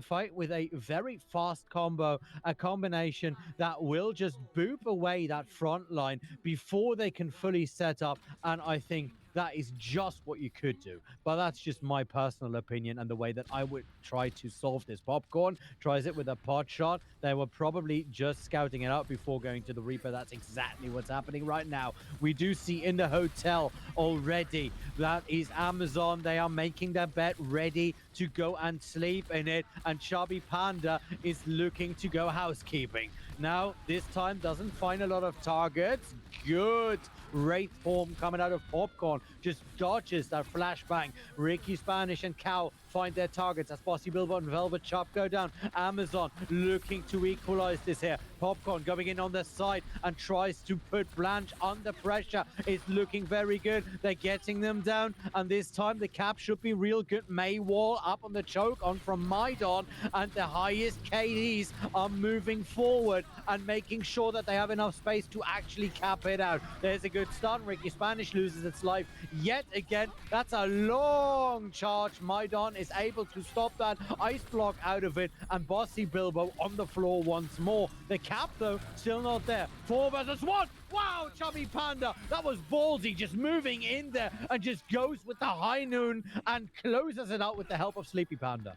fight with a very fast combo, a combination that will just boop away that front line before they can fully set up. And I think that is just what you could do. But that's just my personal opinion and the way that I would try to solve this. Popcorn tries it with a pot shot. They were probably just scouting it out before going to the Reaper. That's exactly what's happening right now. We do see in the hotel already that is Amazon. They are making their bed, ready to go and sleep in it. And Chubby Panda is looking to go housekeeping. Now, this time doesn't find a lot of targets. Good Wraith form coming out of Popcorn. Just dodges that flashbang. Ricky Spanish and Cow find their targets as Bossy Bilbo and Velvet Chop go down. Amazon looking to equalize this here. Popcorn going in on the side and tries to put Blanche under pressure. It's looking very good. They're getting them down, and this time the cap should be real good. Maywall up on the choke on from Maidon, and the highest KDs are moving forward and making sure that they have enough space to actually cap it out. There's a good stun. Ricky Spanish loses its life yet again. That's a long charge. Maidon is able to stop that ice block out of it, and Bossy Bilbo on the floor once more. The cap, though, still not there. 4 versus 1. Wow, Chubby Panda. That was ballsy, just moving in there and just goes with the high noon and closes it out with the help of Sleepy Panda.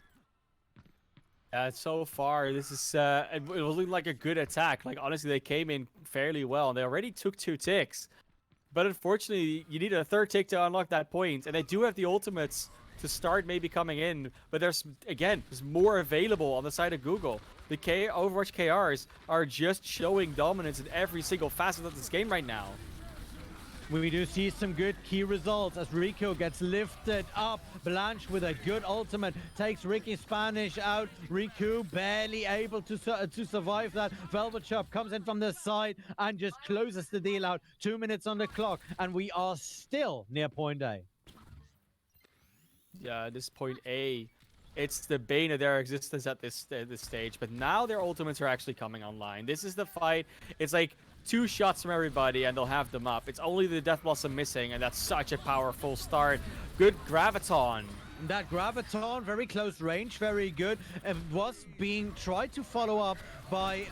So far, this is it was looking like a good attack. Like honestly, they came in fairly well, and they already took 2 ticks. But unfortunately, you need a 3rd tick to unlock that point, and they do have the ultimates to start maybe coming in. But there's more available on the side of Google. The Overwatch KRs are just showing dominance in every single facet of this game right now. We do see some good key results as Rico gets lifted up. Blanche with a good ultimate takes Ricky Spanish out. Riku barely able to survive that. Velvet Chop comes in from the side and just closes the deal out. 2 minutes on the clock, and we are still near point A. Yeah, this point A, it's the bane of their existence at this stage. But now their ultimates are actually coming online. This is the fight. It's like 2 shots from everybody and they'll have them up. It's only the Death Blossom missing, and that's such a powerful start. Good Graviton. That Graviton, very close range, very good. It was being tried to follow up by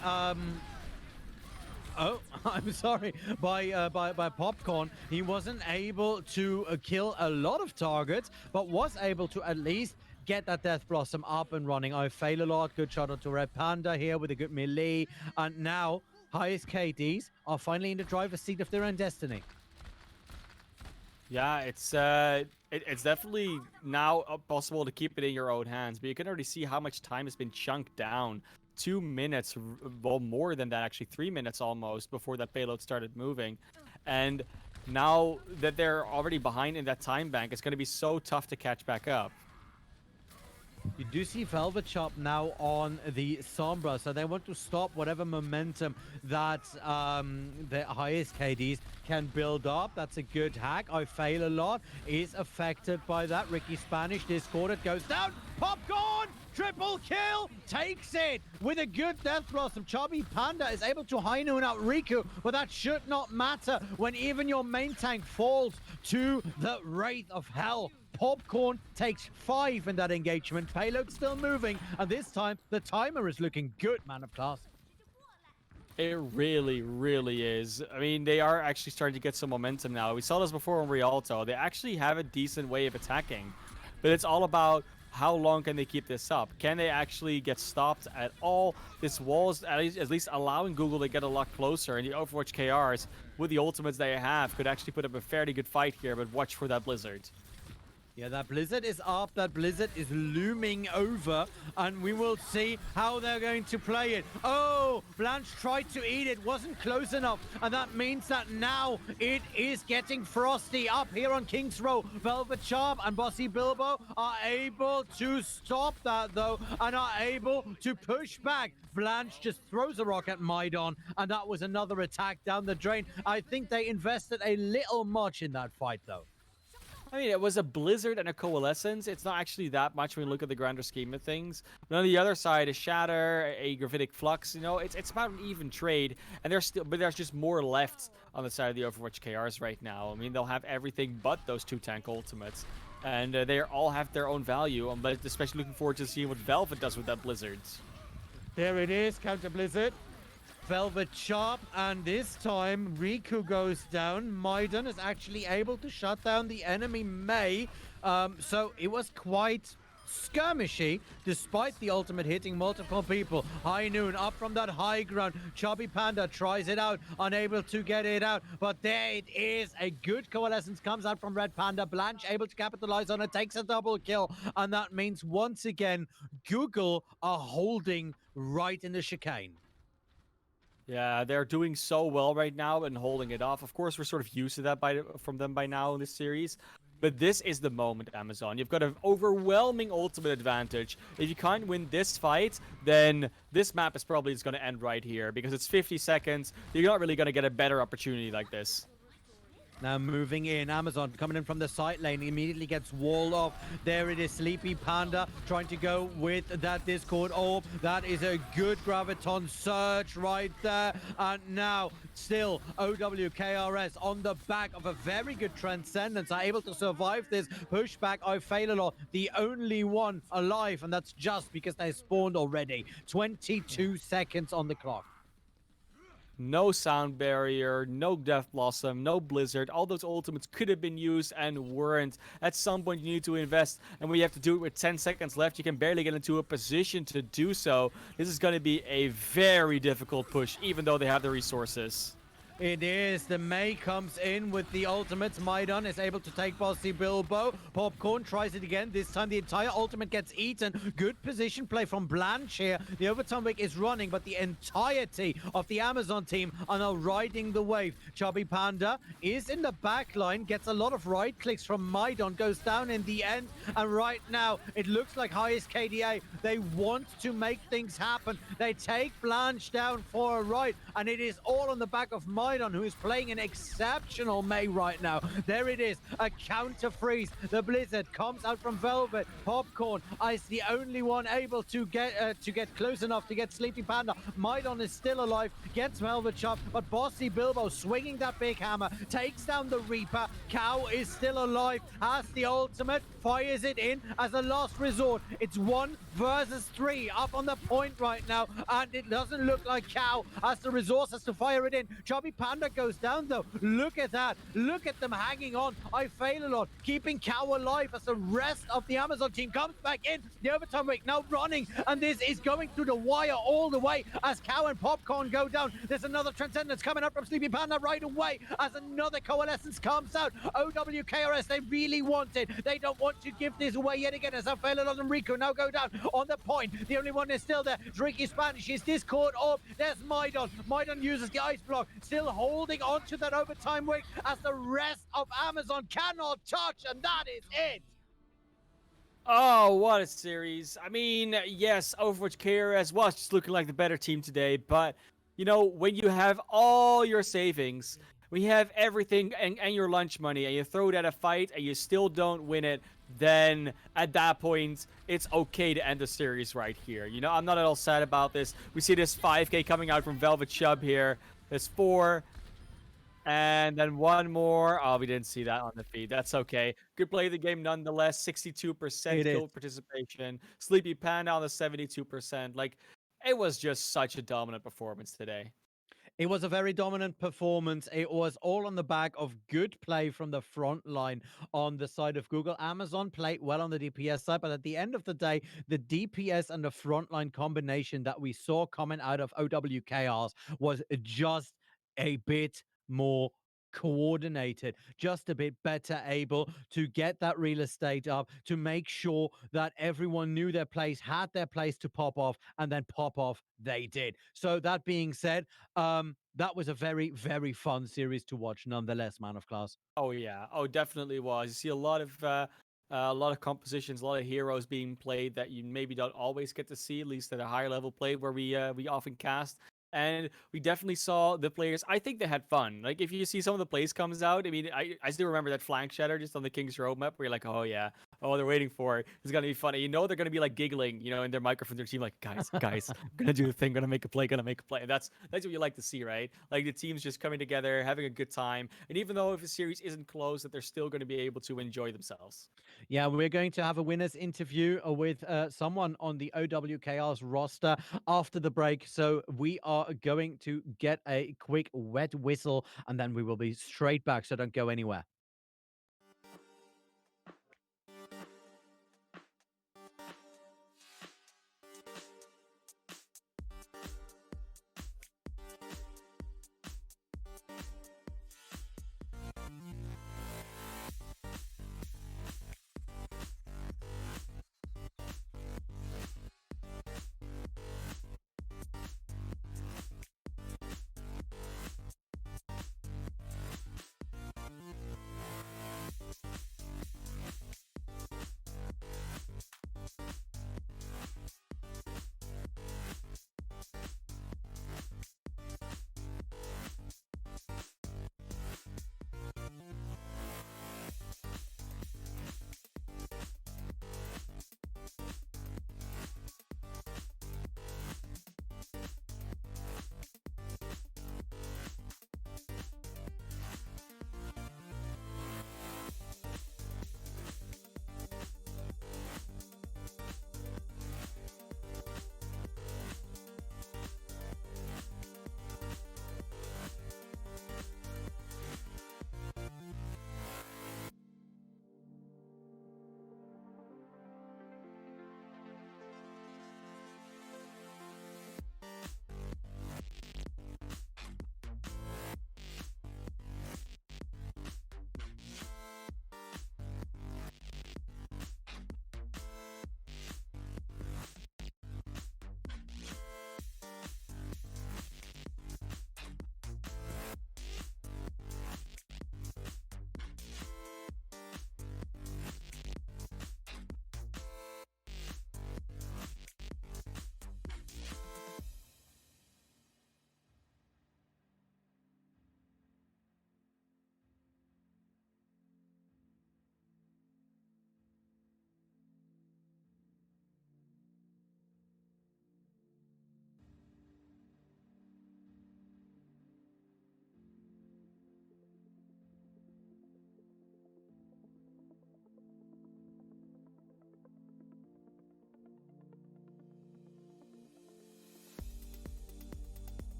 oh, I'm sorry. By Popcorn. He wasn't able to kill a lot of targets, but was able to at least get that Death Blossom up and running. I fail a lot. Good shot onto Red Panda here with a good melee. And now, highest KDs are finally in the driver's seat of their own destiny. Yeah, it's definitely now possible to keep it in your own hands, but you can already see how much time has been chunked down. 2 minutes, well, more than that, actually 3 minutes almost, before that payload started moving. And now that they're already behind in that time bank, it's going to be so tough to catch back up. You do see Velvet Chop now on the Sombra, so they want to stop whatever momentum that the highest KDs can build up. That's a good hack. I fail a lot. Is affected by that. Ricky Spanish discorded, goes down. Popcorn! Triple kill! Takes it with a good death blossom. Chubby Panda is able to high noon out Riku, but that should not matter when even your main tank falls to the Wraith of Hell. Popcorn takes 5 in that engagement. Payload still moving, and this time the timer is looking good, ManofClass. It really, really is. I mean, they are actually starting to get some momentum now. We saw this before on Rialto. They actually have a decent way of attacking, but it's all about how long can they keep this up? Can they actually get stopped at all? This wall is at least allowing Google to get a lot closer, and the Overwatch-KRs, with the ultimates they have, could actually put up a fairly good fight here, but watch for that Blizzard. Yeah, that Blizzard is up. That Blizzard is looming over, and we will see how they're going to play it. Oh, Blanche tried to eat it, wasn't close enough, and that means that now it is getting frosty up here on King's Row. Velvet Sharp and Bossy Bilbo are able to stop that, though, and are able to push back. Blanche just throws a rock at Maidon, and that was another attack down the drain. I think they invested a little much in that fight, though. I mean, it was a Blizzard and a Coalescence. It's not actually that much when you look at the grander scheme of things. But on the other side, a Shatter, a Gravitic Flux, you know, it's about an even trade. And there's just more left on the side of the Overwatch-KRs right now. I mean, they'll have everything but those 2 tank ultimates. And they all have their own value. But especially looking forward to seeing what Velvet does with that Blizzard. There it is, Counter Blizzard. Velvet Sharp, and this time Riku goes down. Maidon is actually able to shut down the enemy Mei. So it was quite skirmishy, despite the ultimate hitting multiple people. High Noon up from that high ground. Chubby Panda tries it out, unable to get it out, but there it is. A good coalescence comes out from Red Panda. Blanche able to capitalize on it, takes a double kill, and that means once again Google are holding right in the chicane. Yeah, they're doing so well right now and holding it off. Of course, we're sort of used to that from them by now in this series. But this is the moment, Amazon. You've got an overwhelming ultimate advantage. If you can't win this fight, then this map is probably just going to end right here. Because it's 50 seconds. You're not really going to get a better opportunity like this. Now moving in, Amazon coming in from the side lane, immediately gets walled off. There it is, Sleepy Panda trying to go with that Discord orb. That is a good Graviton surge right there. And now still OW-KRs on the back of a very good Transcendence are able to survive this pushback. I fail a lot. The only one alive, and that's just because they spawned already. 22 seconds on the clock. No sound barrier, no death blossom, no blizzard. All those ultimates could have been used and weren't. At some point, you need to invest, and when you have to do it with 10 seconds left, you can barely get into a position to do so. This is going to be a very difficult push, even though they have the resources. It is. The Mei comes in with the ultimates. Maidon is able to take Bossy Bilbo. Popcorn tries it again. This time the entire ultimate gets eaten. Good position play from Blanche here. The overtime wave is running, but the entirety of the Amazon team are now riding the wave. Chubby Panda is in the back line, gets a lot of right clicks from Maidon, goes down in the end. And right now, it looks like highest KDA. They want to make things happen. They take Blanche down for a ride, and it is all on the back of Maidon, who is playing an exceptional Mei right now. There it is, a counter freeze. The Blizzard comes out from Velvet. Popcorn is the only one able to get close enough to get Sleepy Panda. Maidon is still alive, gets Velvet Shot, but Bossy Bilbo swinging that big hammer, takes down the Reaper. Cow is still alive, has the ultimate, fires it in as a last resort. It's 1 versus 3 up on the point right now, and it doesn't look like Cow has the resources to fire it in. Chubby Panda goes down though. Look at that. Look at them hanging on. I fail a lot. Keeping Cow alive as the rest of the Amazon team comes back in. The overtime rate now running, and this is going through the wire all the way as Cow and Popcorn go down. There's another Transcendence coming up from Sleepy Panda right away as another Coalescence comes out. OW-KRs, they really want it. They don't want to give this away yet again as Afelalon and Rico now go down on the point. The only one is still there. Ricky Spanish is Discord orb. There's Maidon. Maidon uses the ice block. Still holding on to that overtime win as the rest of Amazon cannot touch, and that is it. Oh, what a series. I mean, yes, Overwatch KRS was just looking like the better team today, but, you know, when you have all your savings, we have everything and your lunch money, and you throw it at a fight and you still don't win it, then at that point, it's okay to end the series right here. You know, I'm not at all sad about this. We see this 5K coming out from Velvet Chubb here. There's 4. And then one more. Oh, we didn't see that on the feed. That's okay. Good play of the game nonetheless. 62% It is. kill participation. Sleepy Panda on the 72%. Like, it was just such a dominant performance today. It was a very dominant performance. It was all on the back of good play from the front line on the side of Google. Amazon played well on the DPS side, but at the end of the day, the DPS and the frontline combination that we saw coming out of OW-KRs was just a bit more coordinated, just a bit better able to get that real estate up, to make sure that everyone knew their place, had their place to pop off, and then pop off they did. So that being said, that was a very, very fun series to watch nonetheless, ManofClass. Oh yeah. Oh, definitely was. You see a lot of compositions, a lot of heroes being played that you maybe don't always get to see, at least at a higher level play where we often cast. And we definitely saw the players. I think they had fun. Like if you see some of the plays comes out, I mean, I still remember that flank shatter just on the King's Road map where you're like, oh yeah, oh they're waiting for it. It's gonna be funny. You know they're gonna be like giggling, you know, in their microphone, their team like, guys, I'm gonna do the thing, gonna make a play, gonna make a play. And that's what you like to see, right? Like the teams just coming together, having a good time. And even though if a series isn't close, that they're still gonna be able to enjoy themselves. Yeah, we're going to have a winners interview with someone on the OW-KRs roster after the break. So we are going to get a quick wet whistle and then we will be straight back. So don't go anywhere.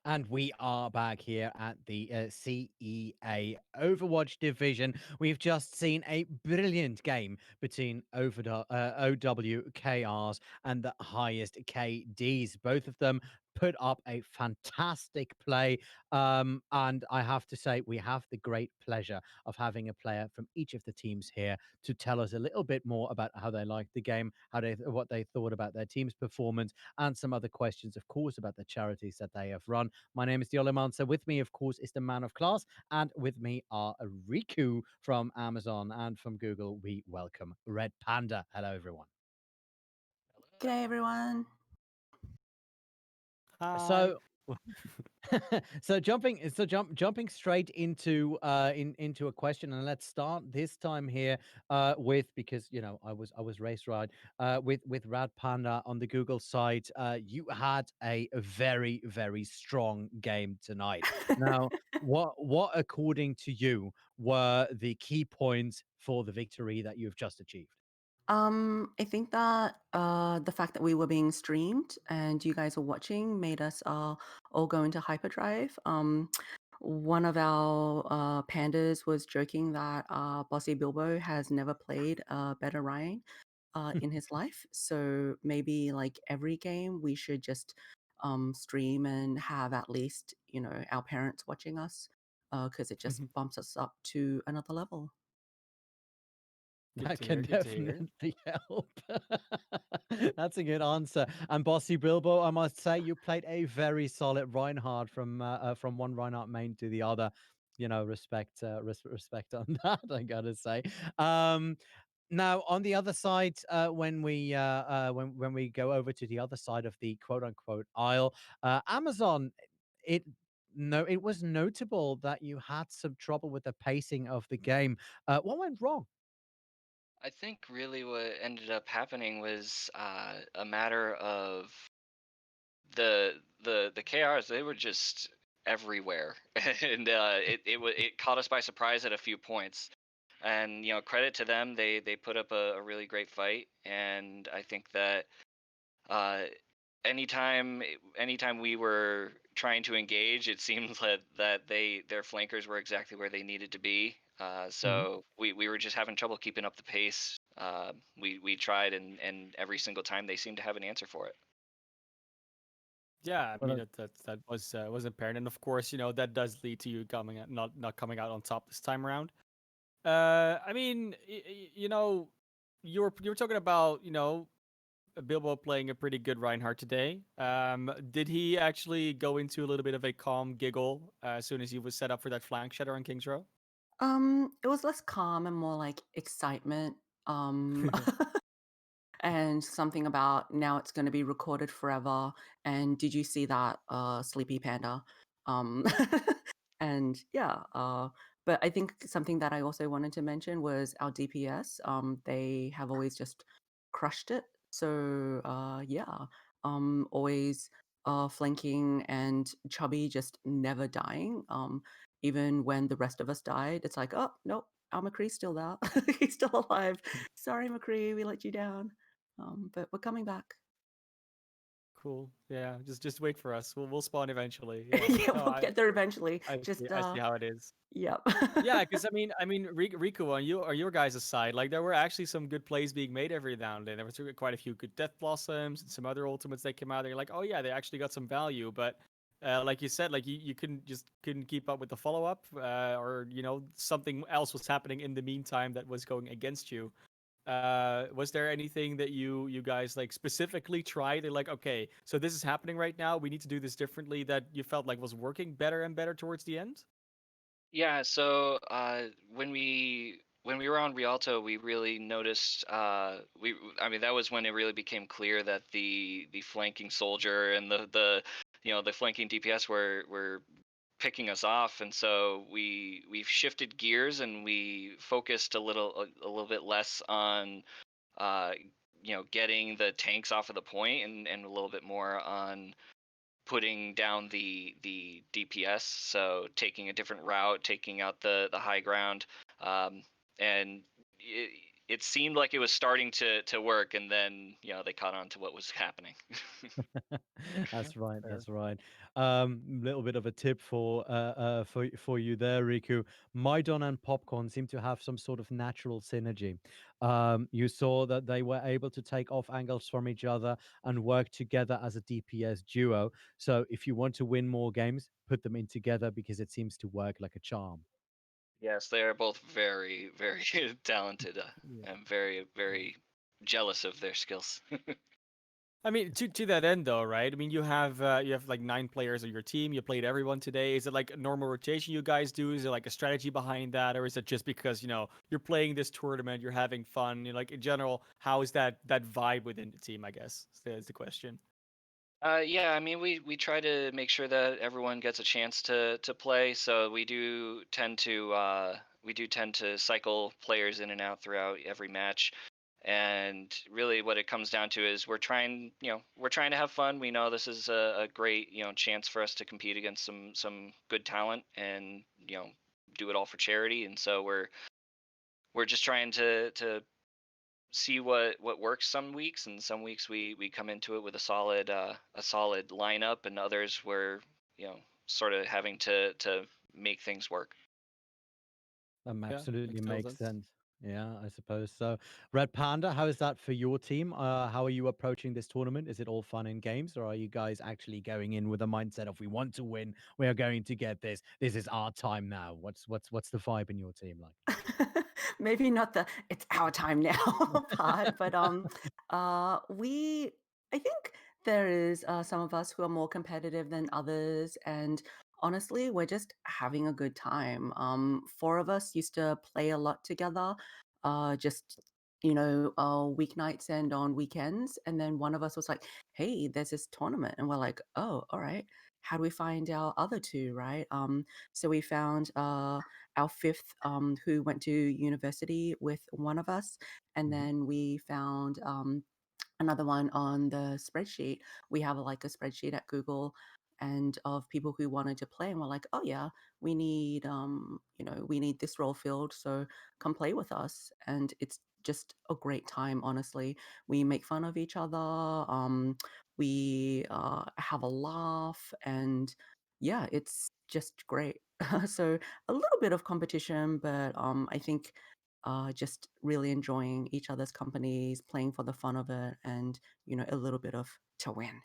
And we are back here at the CEA Overwatch division. We've just seen a brilliant game between OW-KRs and the highest KDs. Both of them put up a fantastic play. And I have to say, we have the great pleasure of having a player from each of the teams here to tell us a little bit more about how they liked the game, what they thought about their team's performance, and some other questions, of course, about the charities that they have run. My name is TheOlimancer. With me, of course, is the ManofClass, and with me are Riku from Amazon and from Google. We welcome Red Panda. Hello, everyone. G'day, everyone. Hi. So, jumping straight into a question, and let's start this time here with, because I was race right with Rad Panda on the Google side. You had a very, very strong game tonight. Now, what according to you were the key points for the victory that you've just achieved? I think that the fact that we were being streamed and you guys were watching made us all go into hyperdrive. One of our pandas was joking that Bossy Bilbo has never played a better Ryan in his life. So maybe like every game we should just stream and have at least, our parents watching us because it just bumps us up to another level. Good That to can hear. Good to hear. definitely help. That's a good answer. And Bossy Bilbo, I must say, you played a very solid Reinhardt from one Reinhardt main to the other. Respect on that, I gotta say. Um, Now, on the other side, when we go over to the other side of the quote unquote aisle, Amazon, it no, it was notable that you had some trouble with the pacing of the game. What went wrong? I think really what ended up happening was a matter of the KRs. They were just everywhere, and it caught us by surprise at a few points. And credit to them, they put up a really great fight, and I think that uh, anytime we were trying to engage, it seemed that their flankers were exactly where they needed to be. So we were just having trouble keeping up the pace. We tried, and every single time they seemed to have an answer for it. Yeah, I Well, mean that was apparent, and of course, that does lead to you coming out, not coming out on top this time around. I mean, you were talking about Bilbo playing a pretty good Reinhardt today. Did he actually go into a little bit of a calm giggle as soon as he was set up for that flank shatter on King's Row? It was less calm and more like excitement. Um, and something about now it's going to be recorded forever. And did you see that, Sleepy Panda? Um, and yeah, but I think something that I also wanted to mention was our DPS. They have always just crushed it. So yeah, always flanking and Chubby just never dying. Even when the rest of us died, it's like, oh nope, our McCree's still there. He's still alive. Sorry, McCree, we let you down. But we're coming back. Cool. Yeah, just wait for us. We'll spawn eventually. Yeah. Yeah, No, we'll get there eventually. I see Just I see how it is. yep. Yeah, because I mean, Riku, on your guys' side, like there were actually some good plays being made every now and then. There was quite a few good Death Blossoms and some other ultimates that came out. They're like, oh yeah, they actually got some value. But like you said, like you couldn't keep up with the follow up, or something else was happening in the meantime that was going against you. Was there anything that you guys like specifically tried? They're like, okay, so this is happening right now. We need to do this differently. That you felt like was working better and better towards the end. Yeah, so when we were on Rialto, we really noticed I mean that was when it really became clear that the flanking soldier and the flanking DPS were picking us off, and so we've shifted gears and we focused a little bit less on uh getting the tanks off of the point, and a little bit more on putting down the DPS, so taking a different route, taking out the high ground, and it seemed like it was starting to work, and then they caught on to what was happening. That's right. Fair. That's right. Little bit of a tip for you there, Riku. Maidon and Popcorn seem to have some sort of natural synergy. You saw that they were able to take off angles from each other and work together as a DPS duo. So if you want to win more games, put them in together because it seems to work like a charm. Yes, they are both very, very talented. Yeah. I'm very, very jealous of their skills. I mean, to that end though, right? I mean, you have like 9 players on your team. You played everyone today. Is it like a normal rotation you guys do? Is it like a strategy behind that, or is it just because you're playing this tournament, you're having fun? Like in general, how is that vibe within the team? I guess is the question. Yeah, I mean, we try to make sure that everyone gets a chance to play. So we do tend to cycle players in and out throughout every match. And really, what it comes down to is we're trying to have fun. We know this is a great chance for us to compete against some good talent, and do it all for charity. And so we're just trying to see what works some weeks, and some weeks we come into it with a solid lineup, and others we're sort of having to make things work. Yeah, Absolutely makes total makes sense. sense. Yeah, I suppose so. Red Panda, how is that for your team? How are you approaching this tournament? Is it all fun and games, or are you guys actually going in with a mindset of we want to win, we are going to get this. This is our time now. What's the vibe in your team like? Maybe not the "it's our time now" part, but we I think there is some of us who are more competitive than others, and honestly, we're just having a good time. 4 of us used to play a lot together, just weeknights and on weekends, and then one of us was like, "Hey, there's this tournament," and we're like, "Oh, all right. How do we find our other two, right?" So we found our fifth, who went to university with one of us. And Mhm. then we found another one on the spreadsheet. We have like a spreadsheet at Google and of people who wanted to play. And we're like, oh yeah, we need this role filled. So come play with us. And it's just a great time, honestly. We make fun of each other. We have a laugh, and yeah, it's just great. So a little bit of competition, but I think just really enjoying each other's companies, playing for the fun of it, and a little bit of to win.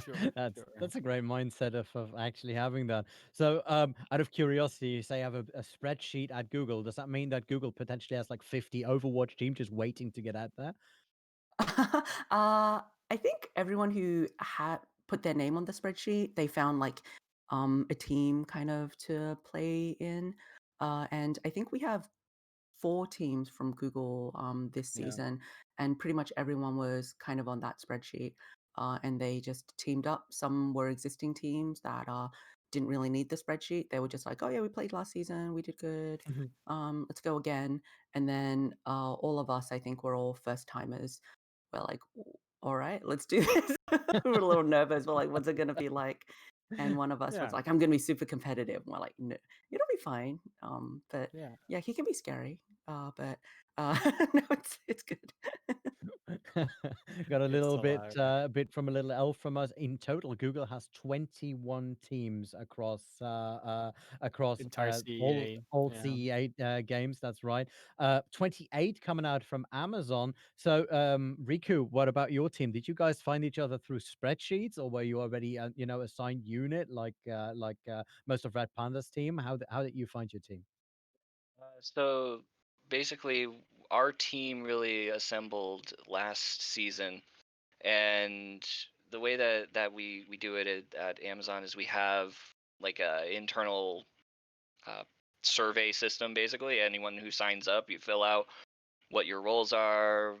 Sure, sure. That's a great mindset of actually having that. So, out of curiosity, you say you have a spreadsheet at Google. Does that mean that Google potentially has like 50 Overwatch teams just waiting to get out there? I think everyone who had put their name on the spreadsheet, they found like a team kind of to play in. And I think we have 4 teams from Google this Yeah. season, and pretty much everyone was kind of on that spreadsheet. And they just teamed up. Some were existing teams that didn't really need the spreadsheet. They were just like, oh, yeah, we played last season. We did good. Let's go again. And then all of us, I think, were all first timers. We're like, all right, let's do this." We were a little nervous. We're like, what's it going to be like? And one of us was Yeah. like, I'm going to be super competitive. And we're like, no, it'll be fine. But Yeah. yeah, he can be scary. But no, it's good. Got a It's little hilarious. bit from a little elf from us. In total, Google has 21 teams across Entire all CEA. Yeah. CEA games. That's right. 28 coming out from Amazon. So, Riku, what about your team? Did you guys find each other through spreadsheets, or were you already assigned unit like most of Red Panda's team? How did you find your team? So basically, our team really assembled last season, and the way that we do it at Amazon is we have like a internal uh, survey system. Basically, anyone who signs up, you fill out what your roles are,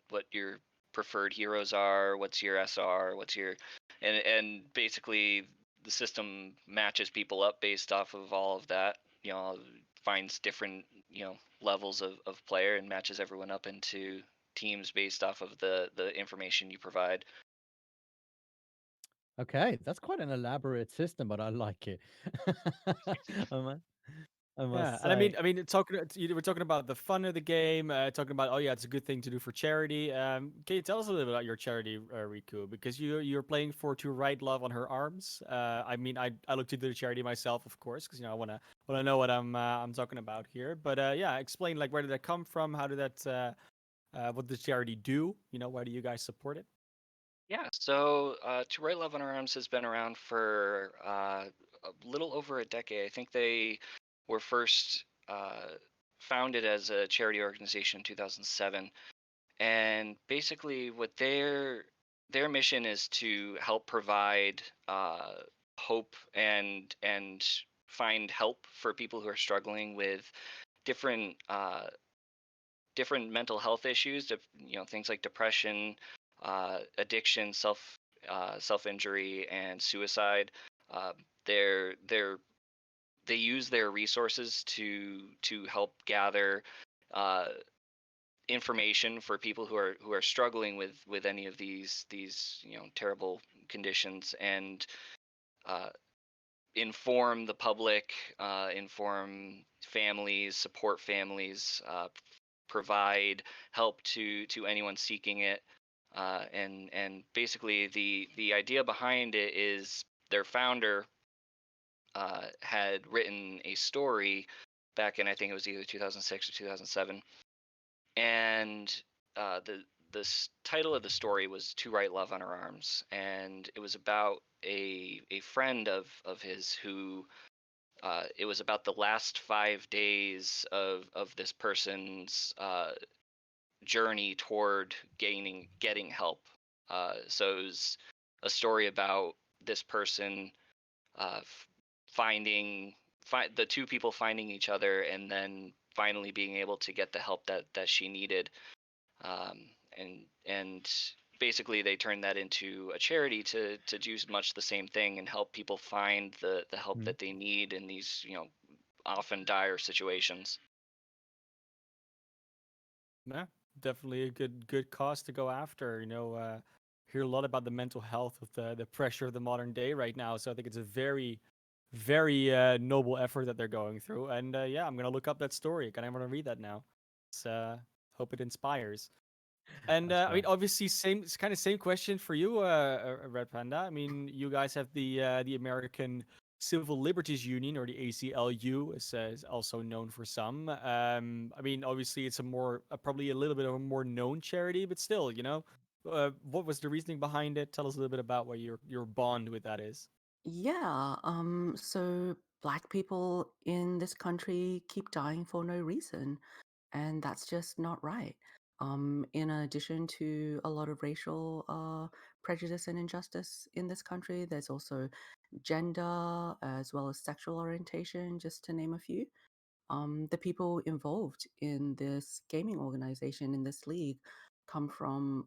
what your preferred heroes are, what's your SR, and basically the system matches people up based off of all of that. Finds different levels of player and matches everyone up into teams based off of the information you provide. Okay, that's quite an elaborate system, but I like it. Um, I Yeah, must and say. you were talking about the fun of the game, talking about oh yeah, it's a good thing to do for charity. Can you tell us a little bit about your charity, Riku? Because you're playing for To Write Love on Her Arms. I looked into the charity myself, of course, because I wanna know what I'm talking about here. But yeah, explain like where did that come from? How did that what does charity do? Why do you guys support it? Yeah, so To Write Love on Our Arms has been around for a little over a decade. I think they were first founded as a charity organization in 2007, and basically what their mission is to help provide hope and find help for people who are struggling with different different mental health issues, things like depression, addiction, self injury, and suicide. Uh, they're they use their resources to help gather uh, information for people who are struggling with any of these terrible conditions, and uh, inform the public, inform families, support families, provide help to anyone seeking it. And basically the idea behind it is their founder had written a story back in, I think it was either 2006 or 2007, and the title of the story was "To Write Love on Her Arms," and it was about a friend of his who it was about the last 5 days of this person's journey toward getting help. So it was a story about this person finding the two people finding each other, and then finally being able to get the help that she needed. And basically they turned that into a charity to do much the same thing and help people find the help Mm. that they need in these often dire situations. Yeah, definitely a good cause to go after. Hear a lot about the mental health of the pressure of the modern day right now. So I think it's a very noble effort that they're going through. And yeah, I'm gonna look up that story. Kind of want to read that now. It's, hope it inspires. And That's I mean, right. obviously, it's kind of same question for you, Red Panda. I mean, you guys have the American Civil Liberties Union, or the ACLU, as is also known for some. I mean, obviously, it's probably a little bit of a more known charity, but still, what was the reasoning behind it? Tell us a little bit about what your bond with that is. Yeah, so black people in this country keep dying for no reason, and that's just not right. In addition to a lot of racial prejudice and injustice in this country, there's also gender as well as sexual orientation, just to name a few. The people involved in this gaming organization, in this league, come from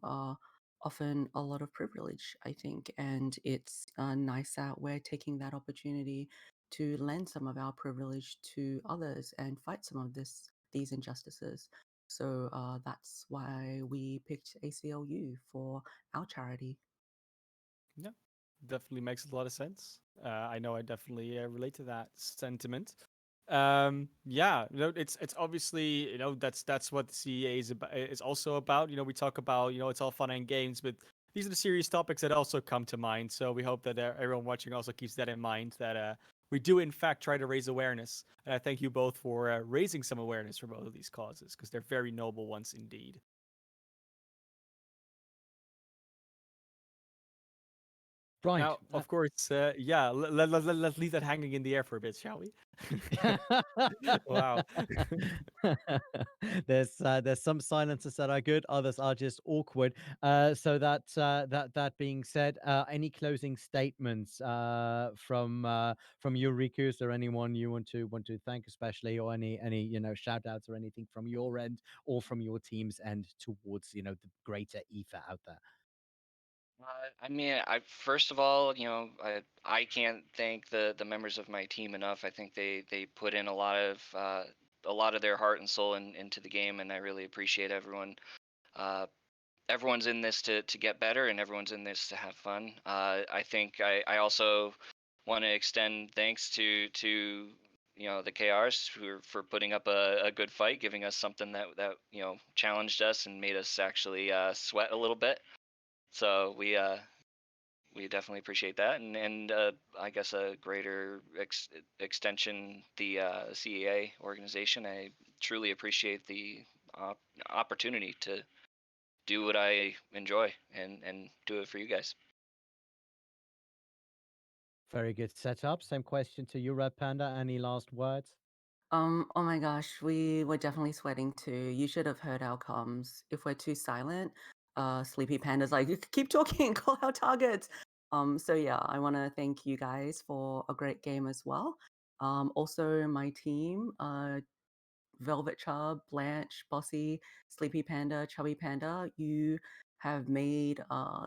often a lot of privilege, I think. And it's nice that we're taking that opportunity to lend some of our privilege to others and fight some of these injustices. So that's why we picked ACLU for our charity. Yeah, definitely makes a lot of sense. I know I definitely relate to that sentiment. Yeah, it's obviously that's what the CEA is also about. We talk about it's all fun and games, but these are the serious topics that also come to mind. So we hope that everyone watching also keeps that in mind, that we do in fact try to raise awareness. And I thank you both for raising some awareness for both of these causes, because they're very noble ones indeed. Right. Now, of course, yeah, let's leave that hanging in the air for a bit, shall we? Wow. There's some silences that are good, others are just awkward. So that being said, any closing statements from you, Rikus, or anyone you want to thank especially, or any shout outs or anything from your end or from your team's end towards the greater ether out there. I mean, I first of all, I can't thank the members of my team enough. I think they put in a lot of their heart and soul into the game, and I really appreciate everyone. Uh, Everyone's in this to get better, and everyone's in this to have fun. I think I also want to extend thanks to the KRs for putting up a good fight, giving us something that challenged us and made us actually sweat a little bit. So we definitely appreciate that, and I guess a greater extension, the CEA organization. I truly appreciate the opportunity to do what I enjoy and do it for you guys. Very good setup. Same question to you, Red Panda. Any last words? Oh my gosh, we were definitely sweating too. You should have heard our comms. If we're too silent, Sleepy Panda's like, "You keep talking, call our targets." So yeah, I want to thank you guys for a great game as well. Also my team, Velvet Chub, Blanche, Bossy, Sleepy Panda, Chubby Panda, you have made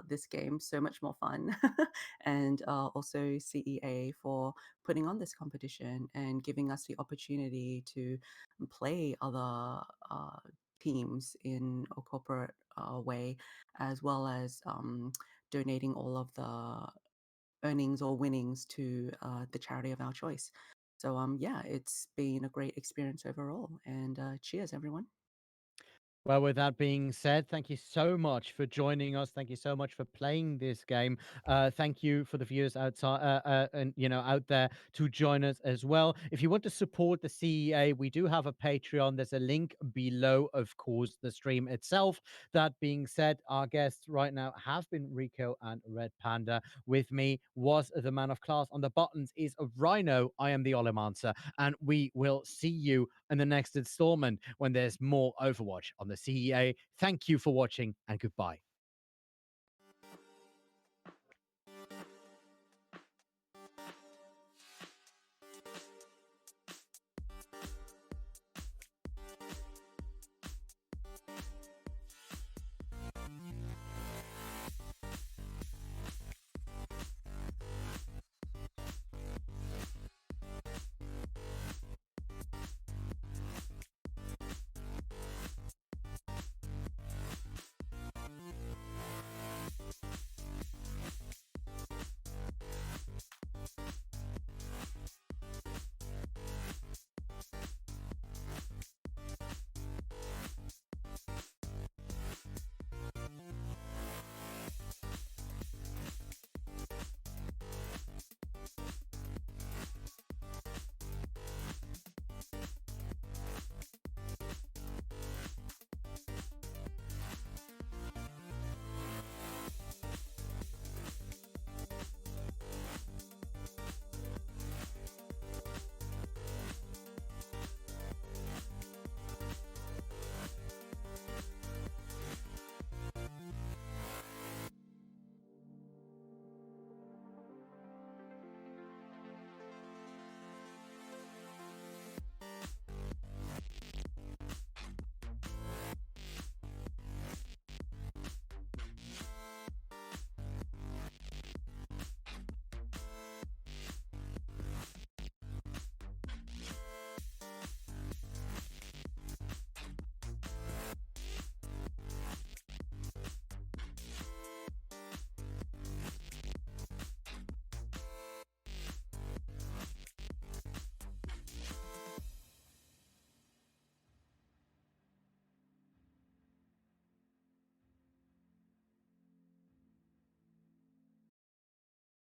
this game so much more fun. And also CEA for putting on this competition and giving us the opportunity to play other teams in a corporate way, as well as donating all of the earnings or winnings to the charity of our choice. So yeah, it's been a great experience overall. And cheers, everyone. Well, with that being said, thank you so much for joining us. Thank you so much for playing this game. Thank you for the viewers outside and out there to join us as well. If you want to support the CEA, we do have a Patreon. There's a link below, of course, the stream itself. That being said, our guests right now have been Rico and Red Panda. With me was the ManofClass. On the buttons is a Rhino. I am the OW-KRs, and we will see you in the next installment when there's more Overwatch on the CEA. Thank you for watching and goodbye.